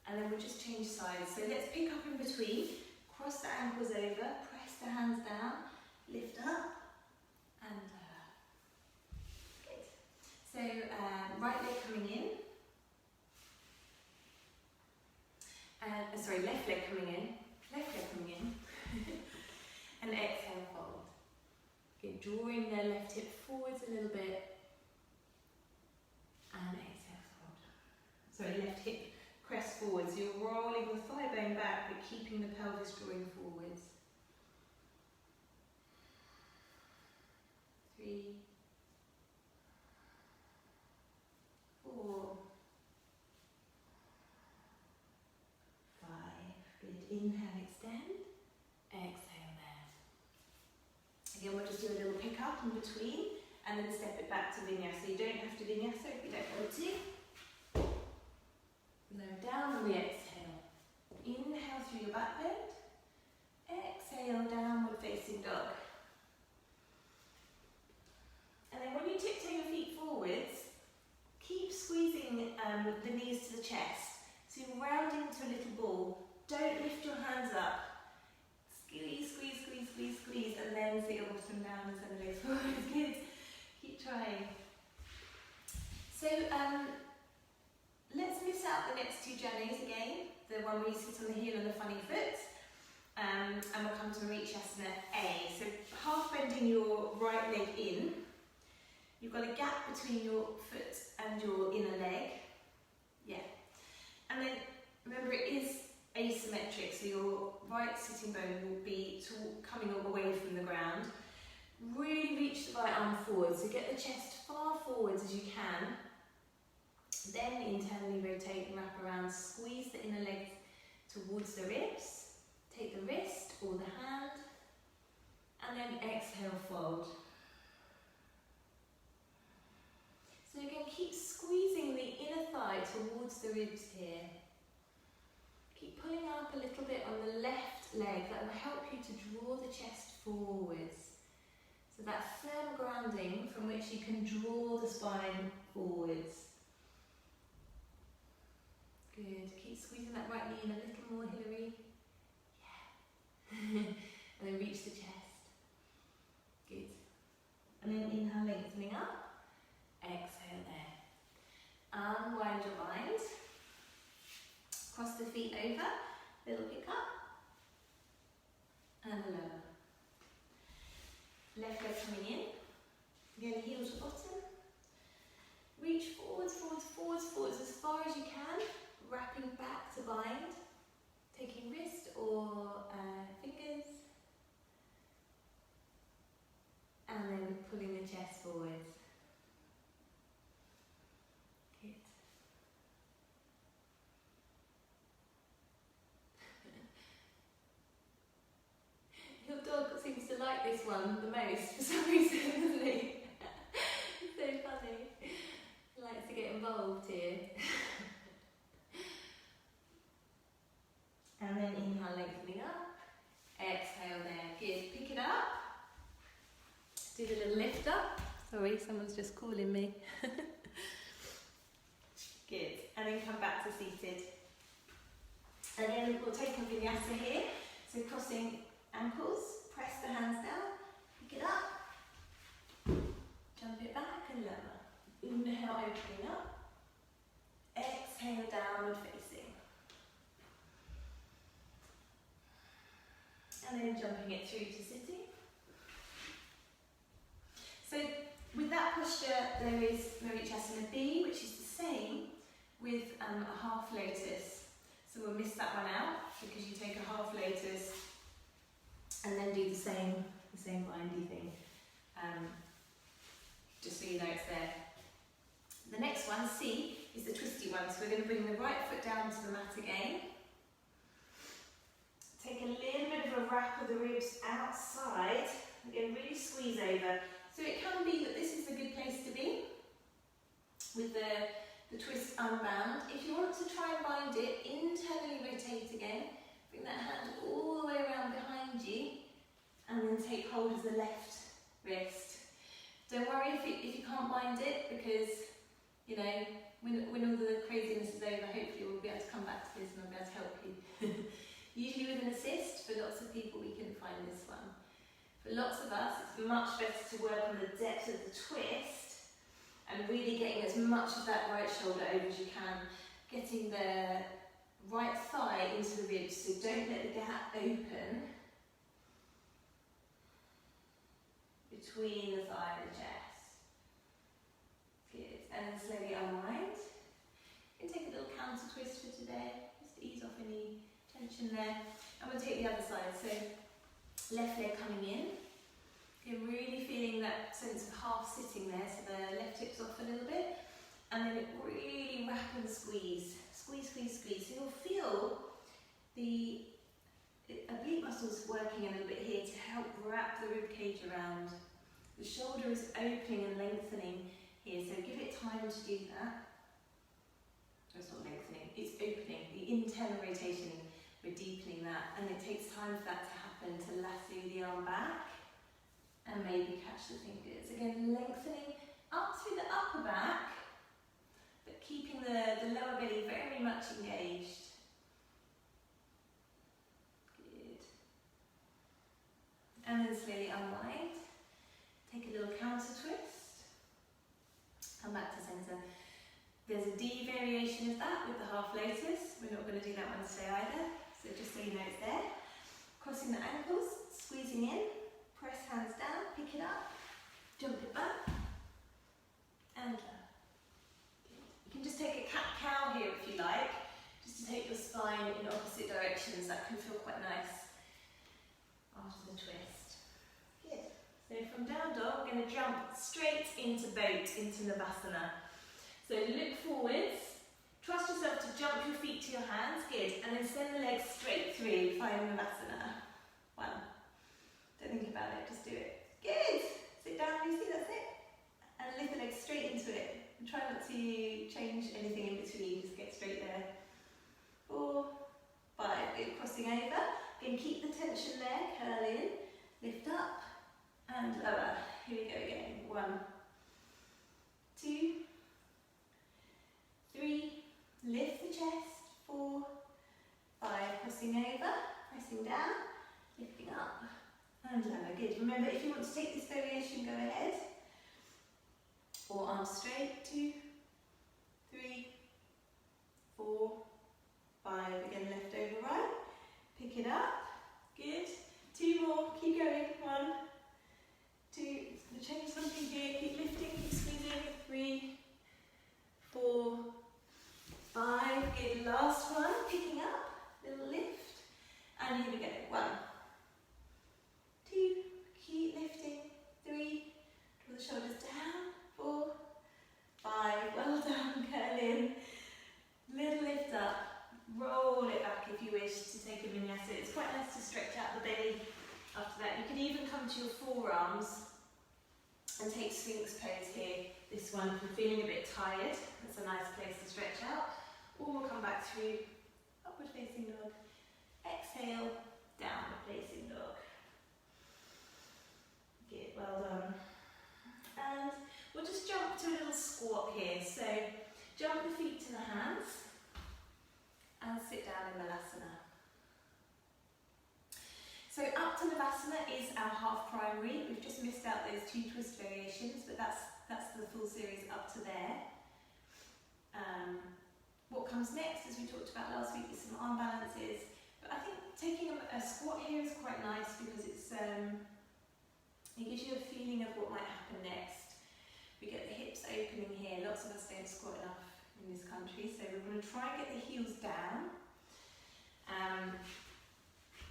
And then we'll just change sides. So let's pick up in between. Cross the ankles over. Press the hands down. Lift up. And good. So right leg coming in. Sorry, left leg coming in. Left leg coming in. And exhale, fold. Good, drawing the left hip forwards a little bit. And exhale, fold. Sorry, left hip crest forwards. You're rolling the thigh bone back, but keeping the pelvis drawing forwards. 3, 4, 5. Good. Inhale, extend. Exhale there. Again, we'll just do a little pick up in between and then step it back to Vinyasa. You don't have to Vinyasa if you don't want to. Lower down and we exhale. Inhale through your back bend. Exhale, downward facing dog. And then when you tiptoe your feet forwards, keep squeezing the knees to the chest. So you round into a little ball. Don't lift your hands up. Squeeze, squeeze, squeeze, squeeze, squeeze, and then sit your bottom down and send the legs forward. Good. Keep trying. So let's miss out the next 2 Janus again. The one where you sit on the heel and the funny foot. And we'll come to Marichasana A. So half bending your right leg in. You've got a gap between your foot and your inner leg. Yeah. And then remember it is asymmetric, so your right sitting bone will be coming away from the ground. Really reach the right arm forward, so get the chest far forwards as you can. Then internally rotate and wrap around, squeeze the inner leg towards the ribs, take the wrist or the hand, and then exhale, fold. So again, keep squeezing the inner thigh towards the ribs here. Keep pulling up a little bit on the left leg. That will help you to draw the chest forwards. So that firm grounding from which you can draw the spine forwards. Good. Keep squeezing that right knee in a little more, Hilary. Yeah. And then reach the chest. Good. And then inhale, lengthening up. Exhale there. Unwind your mind. Cross the feet over. Little pick up. And lower. Left leg coming in. Again, heels to bottom. Reach forwards, forwards, forwards, forwards as far as you can. Wrapping back to bind. Taking wrist or fingers. And then pulling the chest forwards. Good. Your dog seems to like this one the most for some reason, doesn't he? It's so funny. He likes to get involved here. And then inhale, lengthening up. Exhale there. Good. Pick it up. Do the little lift up. Sorry, someone's just calling me. Good. And then come back to seated. And then we'll take a vinyasa here. So crossing ankles, press the hands down, pick it up, jump it back and lower. Inhale, opening up. Exhale, downward facing. And then jumping it through to sitting. So with that posture, there is Vinyasa B, which is the same with a half lotus. So we'll miss that one out because you take a half lotus and then do the same bindy thing. Just so you know it's there. The next one, C, is the twisty one. So we're going to bring the right foot down to the mat again. Take a little bit of a wrap of the ribs outside. Again, really squeeze over. So it can be that this is a good place to be with the twist unbound. If you want to try and bind it, internally rotate again. Bring that hand all the way around behind you and then take hold of the left wrist. Don't worry if you can't bind it because, you know, when all the craziness is over, hopefully we'll be able to come back to this and I'll be able to help you. Usually with an assist, for lots of people we can find this one. For lots of us, it's much better to work on the depth of the twist and really getting as much of that right shoulder over as you can, getting the right thigh into the ribs, so don't let the gap open between the thigh and the chest. Good, and then slowly unwind. You can take a little counter twist for today, just to ease off any tension there. And we'll take the other side, so left leg coming in. You're really feeling that sense of half sitting there, so the left hip's off a little bit. And then really wrap and squeeze. Squeeze, squeeze, squeeze. So you'll feel the oblique muscles working a little bit here to help wrap the rib cage around. The shoulder is opening and lengthening here, so give it time to do that. It's not lengthening, it's opening. The internal rotation, we're deepening that, and it takes time for that to happen, to lasso the arm back and maybe catch the fingers. Again, lengthening up through the upper back, but keeping the lower belly very much engaged. Good. And then slowly unwind. Take a little counter twist. Come back to centre. There's a D variation of that with the half lotus. We're not going to do that one today either, so just so you know it's there. Crossing the ankles, squeezing in, press hands down, pick it up, jump it back, and down. You can just take a cat-cow here if you like, just to take your spine in opposite directions. That can feel quite nice after the twist. Good. So from down dog, we're going to jump straight into boat, into Navasana. So look forwards, trust yourself to jump your feet to your hands, good, and then send the legs straight through, find Navasana. 1. Don't think about it, just do it. Good! Sit down, Lucy, that's it. And lift the legs straight into it. And try not to change anything in between, just get straight there. 4, 5, good, crossing over. Again, keep the tension there, curl in, lift up, and lower. Here we go again. 1, 2, 3, lift the chest, 4, 5, crossing over, pressing down, lifting up, and lower. Good. Remember, if you want to take this variation, go ahead. Or arms straight, 2, 3, 4, 5, again, left over right, pick it up, good. 2 more, keep going, 1, 2, it's going to change something here, keep lifting, keep squeezing, 3, 4, 5, good, last one, picking up, little lift, and here we go, 1, 2, keep lifting, 3, draw the shoulders down, 4, 5, well done, curl in, little lift up, roll it back if you wish to take a vinyasa. It's quite nice to stretch out the belly after that. You can even come to your forearms and take Sphinx pose here. This one, if you're feeling a bit tired, that's a nice place to stretch out. Or we'll come back through upward facing dog. Exhale, downward facing dog. Good, well done. And we'll just jump to a little squat here. So jump the feet to the hands and sit sit down in Malasana. So up to Navasana is our half primary. We've just missed out those 2 twist variations, but that's the full series up to there. What comes next, as we talked about last week, is some arm balances. But I think taking a squat here is quite nice because it gives you a feeling of what might happen next. We get the hips opening here. Lots of us don't squat enough in this country, so we're going to try and get the heels down.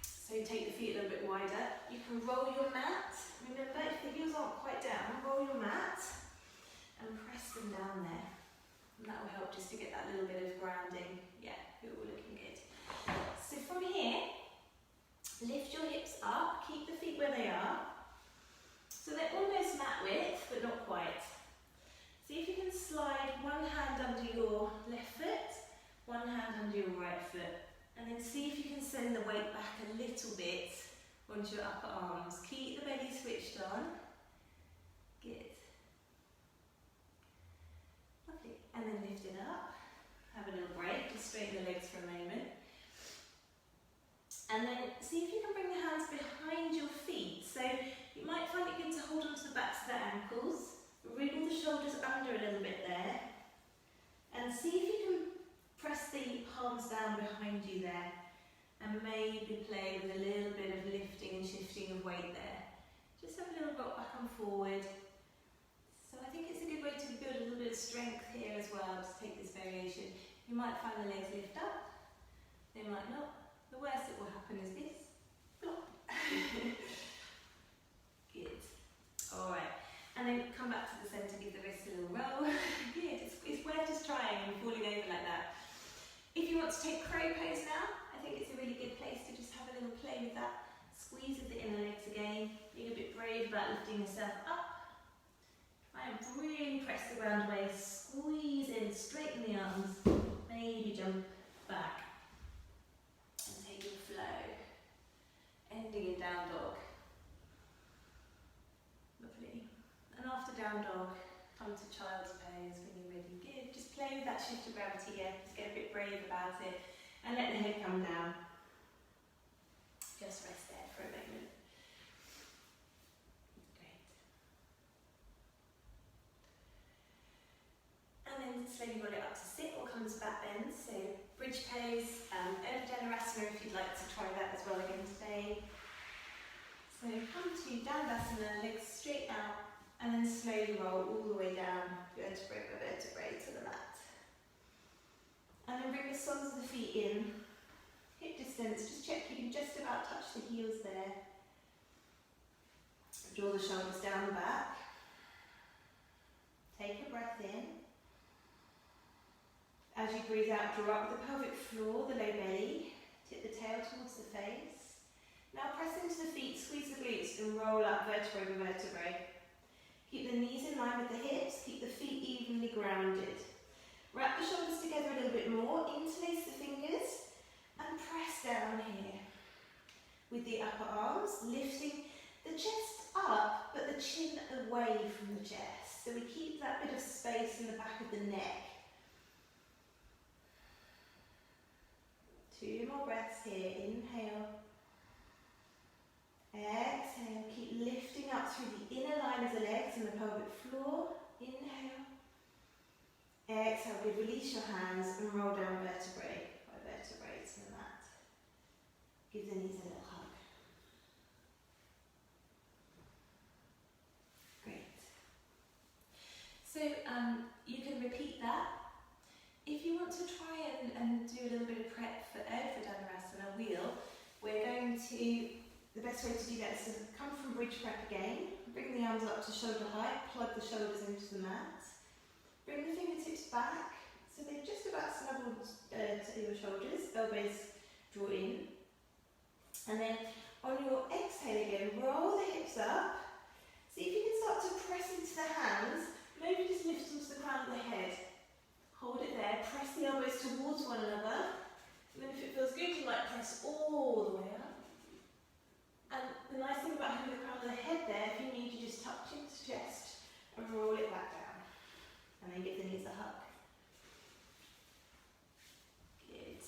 So you take the feet a little bit wider. You can roll your mat. Remember, if the heels aren't quite down, roll your mat and press them down there. And that will help just to get that little bit of grounding. Yeah, you're all looking good. So from here, lift your hips up, keep the feet where they are. So they're almost mat width, but not quite. See if you can slide one hand under your left foot, one hand under your right foot. And then see if you can send the weight back a little bit onto your upper arms. Keep the belly switched on. Good. Lovely. And then lift it up. Have a little break. Just straighten the legs for a moment. And then see if you can bring the hands behind your feet. So you might find it good to hold onto the backs of the ankles. Wriggle the shoulders under a little bit there. And see if you can press the palms down behind you there and maybe play with a little bit of lifting and shifting of weight there. Just have a little rock back and forward. So I think it's a good way to build a little bit of strength here as well, to take this variation. You might find the legs lift up, they might not. The worst that will happen is this. Flop. Good. Alright. And then come back to the centre, give the wrist a little roll. Good. It's worth just trying and falling over like that. If you want to take crow pose now, I think it's a really good place to just have a little play with that. Squeeze of the inner legs again. Being a bit brave about lifting yourself up. Try and really press the ground away. Squeeze in, straighten the arms. Maybe jump back. And take your flow. Ending in down dog. Lovely. And after down dog, come to child's pose when you're ready. Good. Just play with that shift of gravity here. Just get a bit brave about it. And let the head come down. Just rest there for a moment. Great. And then slowly roll it up to sit or come to back bend. So bridge pose, Urdhva if you'd like to try that as well again today. So come to Dandasana, legs straight out. And then slowly roll all the way down, vertebrae by vertebrae to the mat. And then bring the soles of the feet in, hip distance, just check you can just about touch the heels there. Draw the shoulders down the back. Take a breath in. As you breathe out, draw up the pelvic floor, the low belly, tip the tail towards the face. Now press into the feet, squeeze the glutes and roll up vertebrae by vertebrae. Keep the knees in line with the hips, keep the feet evenly grounded. Wrap the shoulders together a little bit more, interlace the fingers and press down here. With the upper arms, lifting the chest up but the chin away from the chest. So we keep that bit of space in the back of the neck. 2 more breaths here, inhale. Exhale, keep lifting up through the inner line of the legs and the pelvic floor. Inhale. Exhale, we release your hands and roll down vertebrae by vertebrae to the mat. Give the knees a little hug. Great. So you can repeat that. If you want to try and do a little bit of prep for Urdhva wheel, we're going to. The best way to do that is to come from bridge prep again, bring the arms up to shoulder height, plug the shoulders into the mat, bring the fingertips back so they're just about snuggled to your shoulders, elbows draw in, and then on your exhale again, roll the hips up, see if you can start to press into the hands, maybe just lift onto the crown of the head, hold it there, press the elbows towards one another, and then if it feels good you might press all the way up. And the nice thing about having the crown of the head there, if you need, you just touch into the chest and roll it back down. And then give the knees a hug. Good.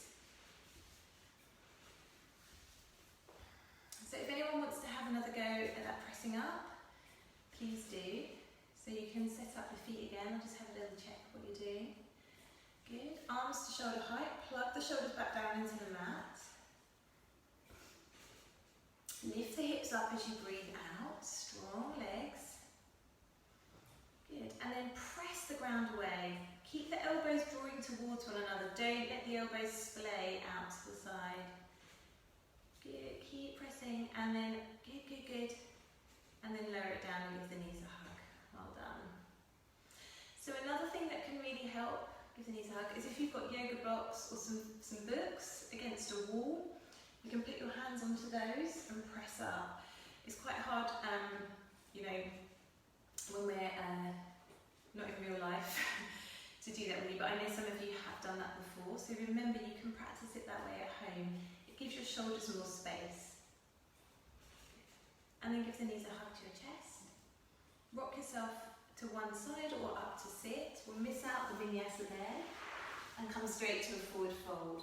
palms to shoulder height, plug the shoulders back down into the mat. Lift the hips up as you breathe out, strong legs. Good, and then press the ground away. Keep the elbows drawing towards one another, don't let the elbows splay out to the side. Good, keep pressing, and then good. And then lower it down and give the knees a hug. Well done. So another thing that can really help give the knees a hug is if you've got yoga blocks or some books against a wall, you can put your hands onto those and press up. It's quite hard, you know, when we're not in real life to do that really, but I know some of you have done that before, so remember you can practice it that way at home. It gives your shoulders more space. And then give the knees a hug to your chest. Rock yourself to one side or up to sit. We'll miss out the vinyasa there. And come straight to a forward fold.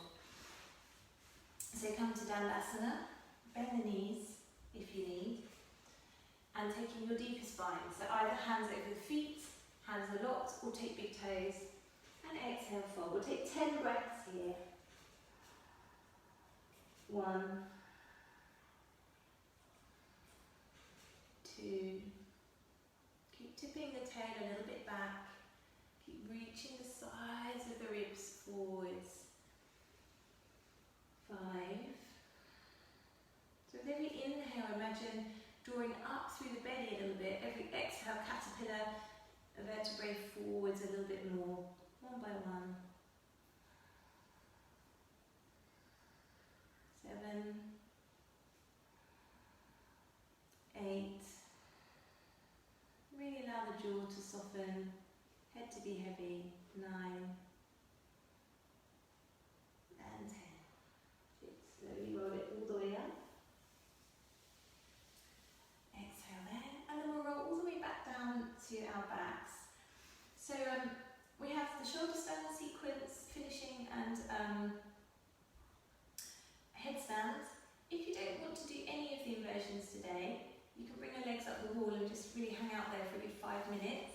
So come to Dandasana. Bend the knees if you need. And taking your deeper spine. So either hands over the feet, hands are locked, or take big toes. And exhale, fold. We'll take 10 breaths here. 1, 2, keep tipping the tail a little bit back, keep reaching the sides of the ribs forwards. 5. So with every inhale, imagine drawing up through the belly a little bit. Every exhale, caterpillar, a vertebrae forwards a little bit more, one by one. 7, 8. Really allow the jaw to soften, head to be heavy. 9 and 10. Good. Slowly roll it all the way up. Exhale then, and then we'll roll all the way back down to our backs. So we have the shoulder stand sequence finishing and headstand. If you don't want to do any of the inversions today, you can bring your legs up the wall and just really hang out there for a good 5 minutes.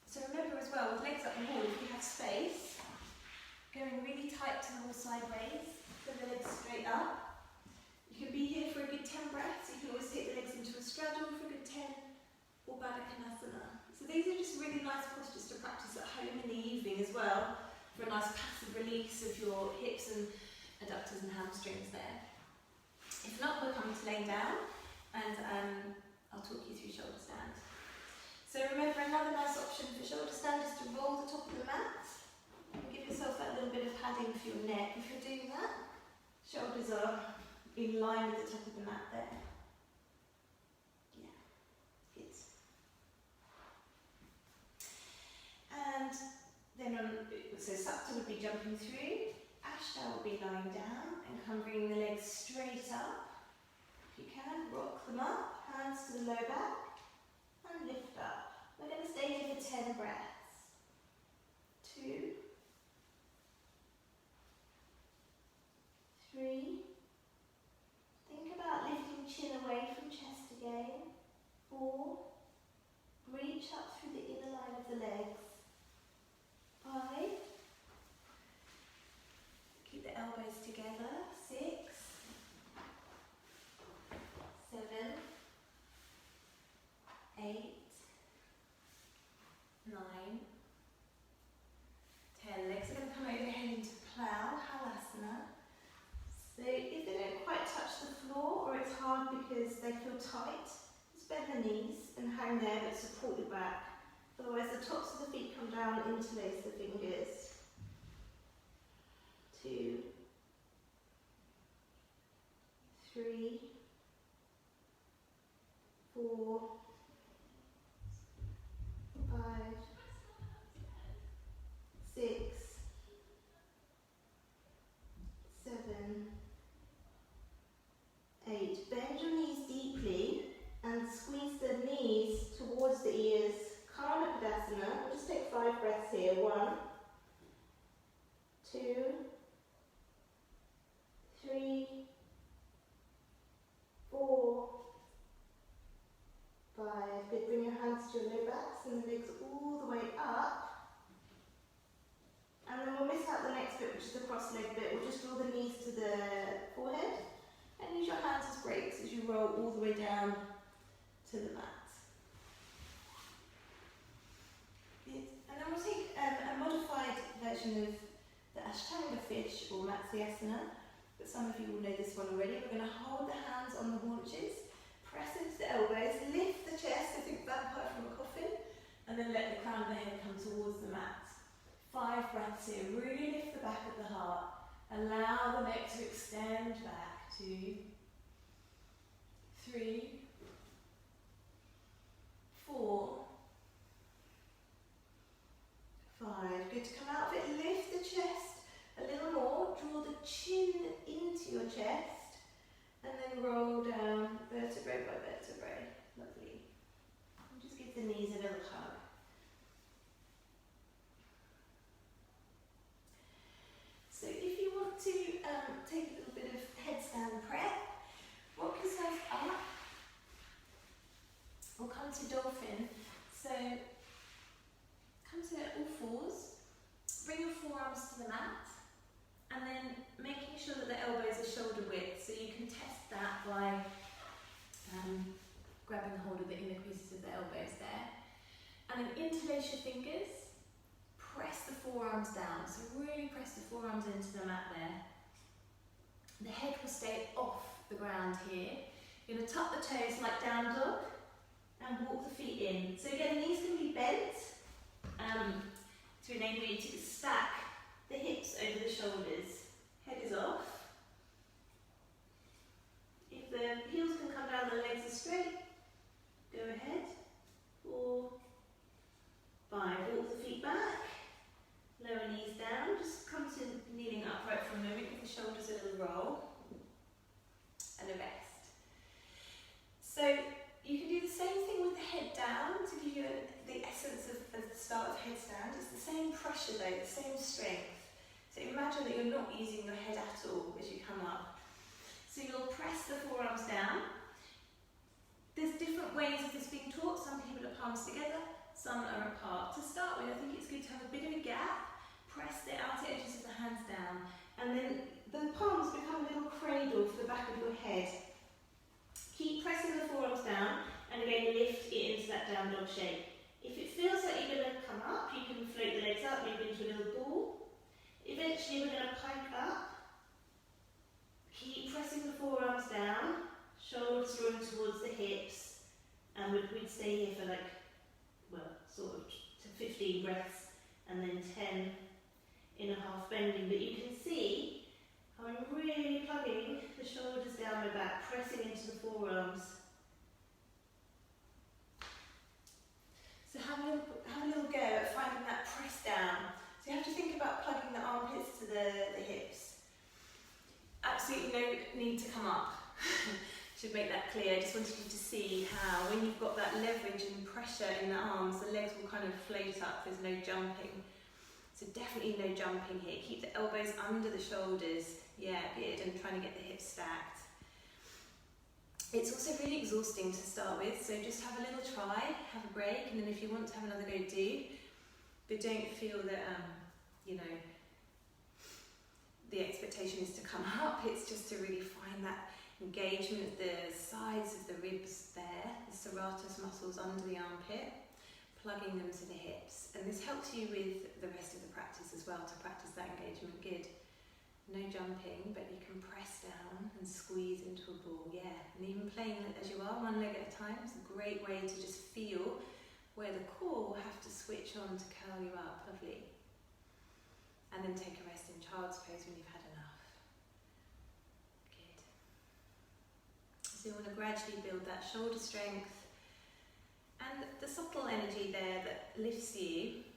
So remember as well, with legs up the wall, if you have space, going really tight to the wall sideways, so the legs straight up. You can be here for a good 10 breaths. You can always take the legs into a straddle for a good 10, or Baddha Konasana. So these are just really nice postures to practice at home in the evening as well, for a nice passive release of your hips and adductors and hamstrings there. If not, we'll come to laying down, and I'll talk you through shoulder stand. So remember, another nice option for shoulder stand is to roll the top of the mat and give yourself that little bit of padding for your neck. If you're doing that, shoulders are in line with the top of the mat there. Yeah, good. And then so Supta would be jumping through, Ashtanga will be lying down, and come bringing the legs straight up. If you can, rock them up, hands to the low back, and lift up. We're going to stay here for 10 breaths. 2, 3. Think about lifting chin away from chest again. 4. Reach up through the inner line of the legs. 5. Keep the elbows together. 6. 7. 8. 9. 10. Legs are going to come overhead into plough, halasana. So if they don't quite touch the floor, or it's hard because they feel tight, just bend the knees and hang there but support your back. Otherwise the tops of the feet come down, interlace the fingers. 2, 3, 4, 5, 6, 7, 8. Bend your knees deeply and squeeze the knees towards the ears. Karnapadasana. We'll just take 5 breaths here. 1, bit, which is the cross leg bit, we'll just draw the knees to the forehead and use your hands as brakes as you roll all the way down to the mat. And then we'll take a modified version of the Ashtanga fish or Matsyasana, but some of you will know this one already. We're going to hold the hands on the haunches, press into the elbows, lift the chest, I think vampire from a coffin, and then let the crown of the head come towards the mat. 5 breaths here, really lift the back of the heart, allow the neck to extend back. 2, 3, 4, 5. Good to come out of it, lift the chest a little more, draw the chin into your chest, and then roll down vertebrae by vertebrae. Lovely. And just give the knees a little hug. So if you want to take a little bit of headstand prep, rock yourself up, or come to dolphin. So come to all fours, bring your forearms to the mat, and then making sure that the elbows are shoulder width, so you can test that by grabbing hold of the inner creases of the elbows there. And then interlace your fingers, press the forearms down, so really press the forearms into the mat there. The head will stay off the ground here. You're going to tuck the toes like down dog and walk the feet in. So again, the knees can be bent to enable you to stack the hips over the shoulders. Head is off. If the heels can come down, the legs are straight, go ahead. 4, 5, walk the feet back, lower knees down, just come to kneeling upright for a moment, give the shoulders a little roll, and a rest. So you can do the same thing with the head down to give you the essence of the start of headstand. It's the same pressure though, the same strength. So imagine that you're not using your head at all as you come up. So you'll press the forearms down. There's different ways of this being taught. Some people are palms together, some are apart. To start with, I think it's good to have a bit of a gap, press the outer edges of the hands down, and then the palms become a little cradle for the back of your head. Keep pressing the forearms down, and again lift it into that down dog shape. If it feels like you're going to come up, you can float the legs up, maybe into a little ball. Eventually we're going to pike up. Keep pressing the forearms down, shoulders rolling towards the hips, and we'd stay here for like, well, sort of 15 breaths, and then 10 in a half bending. But you can see how I'm really plugging the shoulders down my back, pressing into the forearms. So have a little go at finding that press down. So you have to think about plugging the armpits to the hips. Absolutely no need to come up. Should make that clear. I just wanted you to see how when you've got that leverage and pressure in the arms, the legs will kind of float up, there's no jumping. So definitely no jumping here. Keep the elbows under the shoulders. Yeah, good, and trying to get the hips stacked. It's also really exhausting to start with, so just have a little try, have a break, and then if you want to have another go, do. But don't feel that, you know, the expectation is to come up. It's just to really find that engagement, the sides of the ribs there, the serratus muscles under the armpit, plugging them to the hips. And this helps you with the rest of the practice as well, to practice that engagement. Good. No jumping, but you can press down and squeeze into a ball, yeah. And even playing as you are, one leg at a time, is a great way to just feel where the core will have to switch on to curl you up. Lovely. And then take a rest in child's pose when you've had enough. Good. So you want to gradually build that shoulder strength and the subtle energy there that lifts you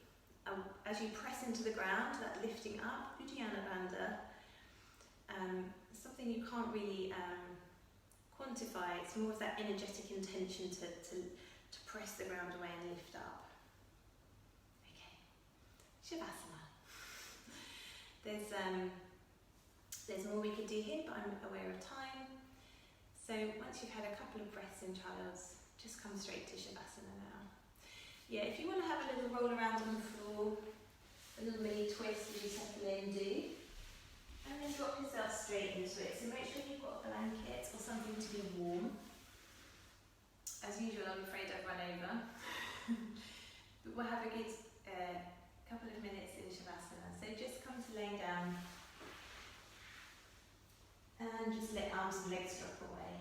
as you press into the ground, that lifting up, Uddiyana Bandha. Something you can't really quantify. It's more of that energetic intention to press the ground away and lift up. Okay, Shavasana. There's more we could do here, but I'm aware of time. So once you've had a couple of breaths in child's, just come straight to Shavasana now. Yeah, if you want to have a little roll around on the floor, a little mini twist as you settle in, do. And just let arms and legs drop away.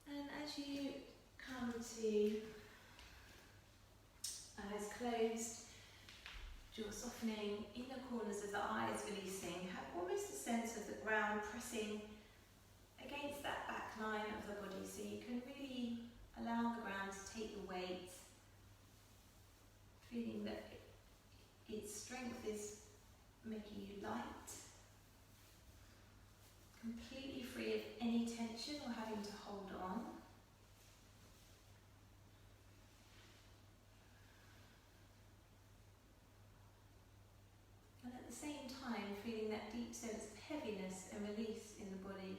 And as you come to eyes closed, jaw softening, inner corners of the eyes releasing, have almost a sense of the ground pressing against that back line of the body, so you can really allow the ground to take the weight, feeling that its strength is making you light, completely free of any tension or having to hold on. And at the same time, feeling that deep sense of heaviness and release in the body.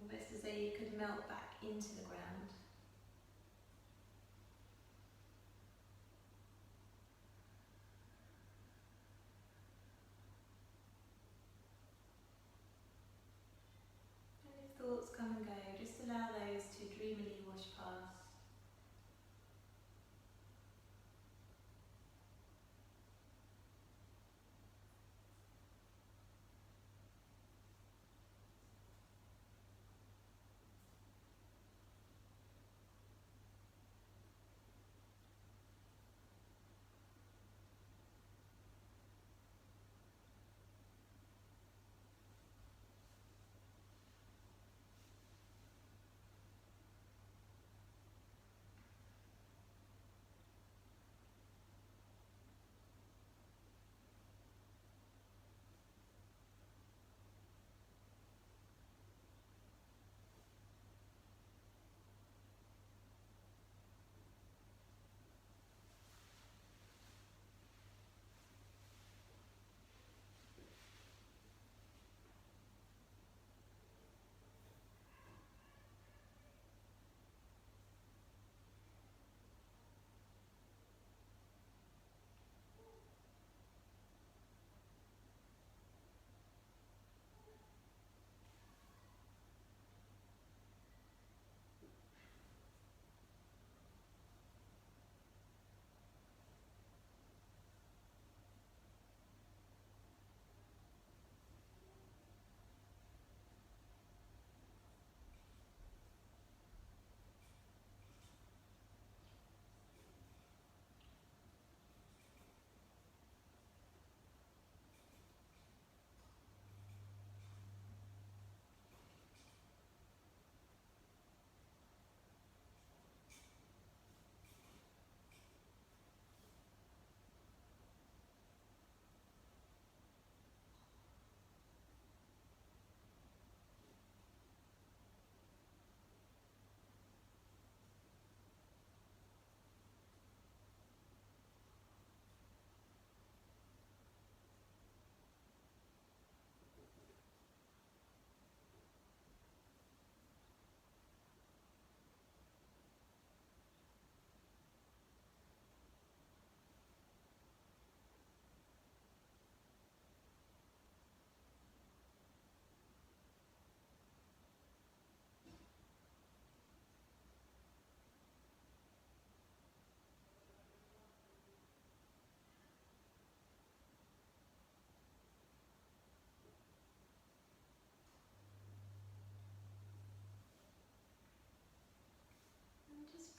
Almost as though you could melt back into the ground. And if thoughts come and go, just allow those to dreamily wash past.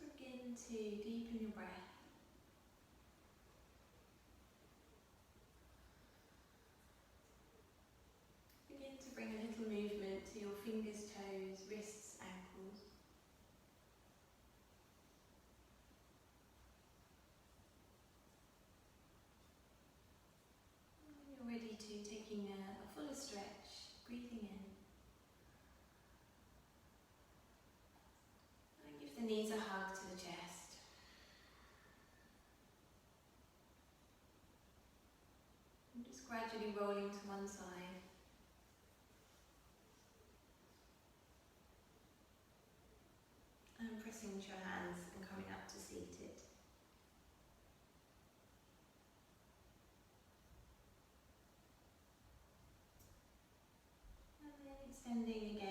Begin to deepen your breath. Begin to bring a little movement to your fingers, toes, wrists, ankles. When you're ready to, taking a fuller stretch, breathing in. And give the knees a hug to the chest. And just gradually rolling to one side. And pressing into your hands and coming up to seated. And then extending again.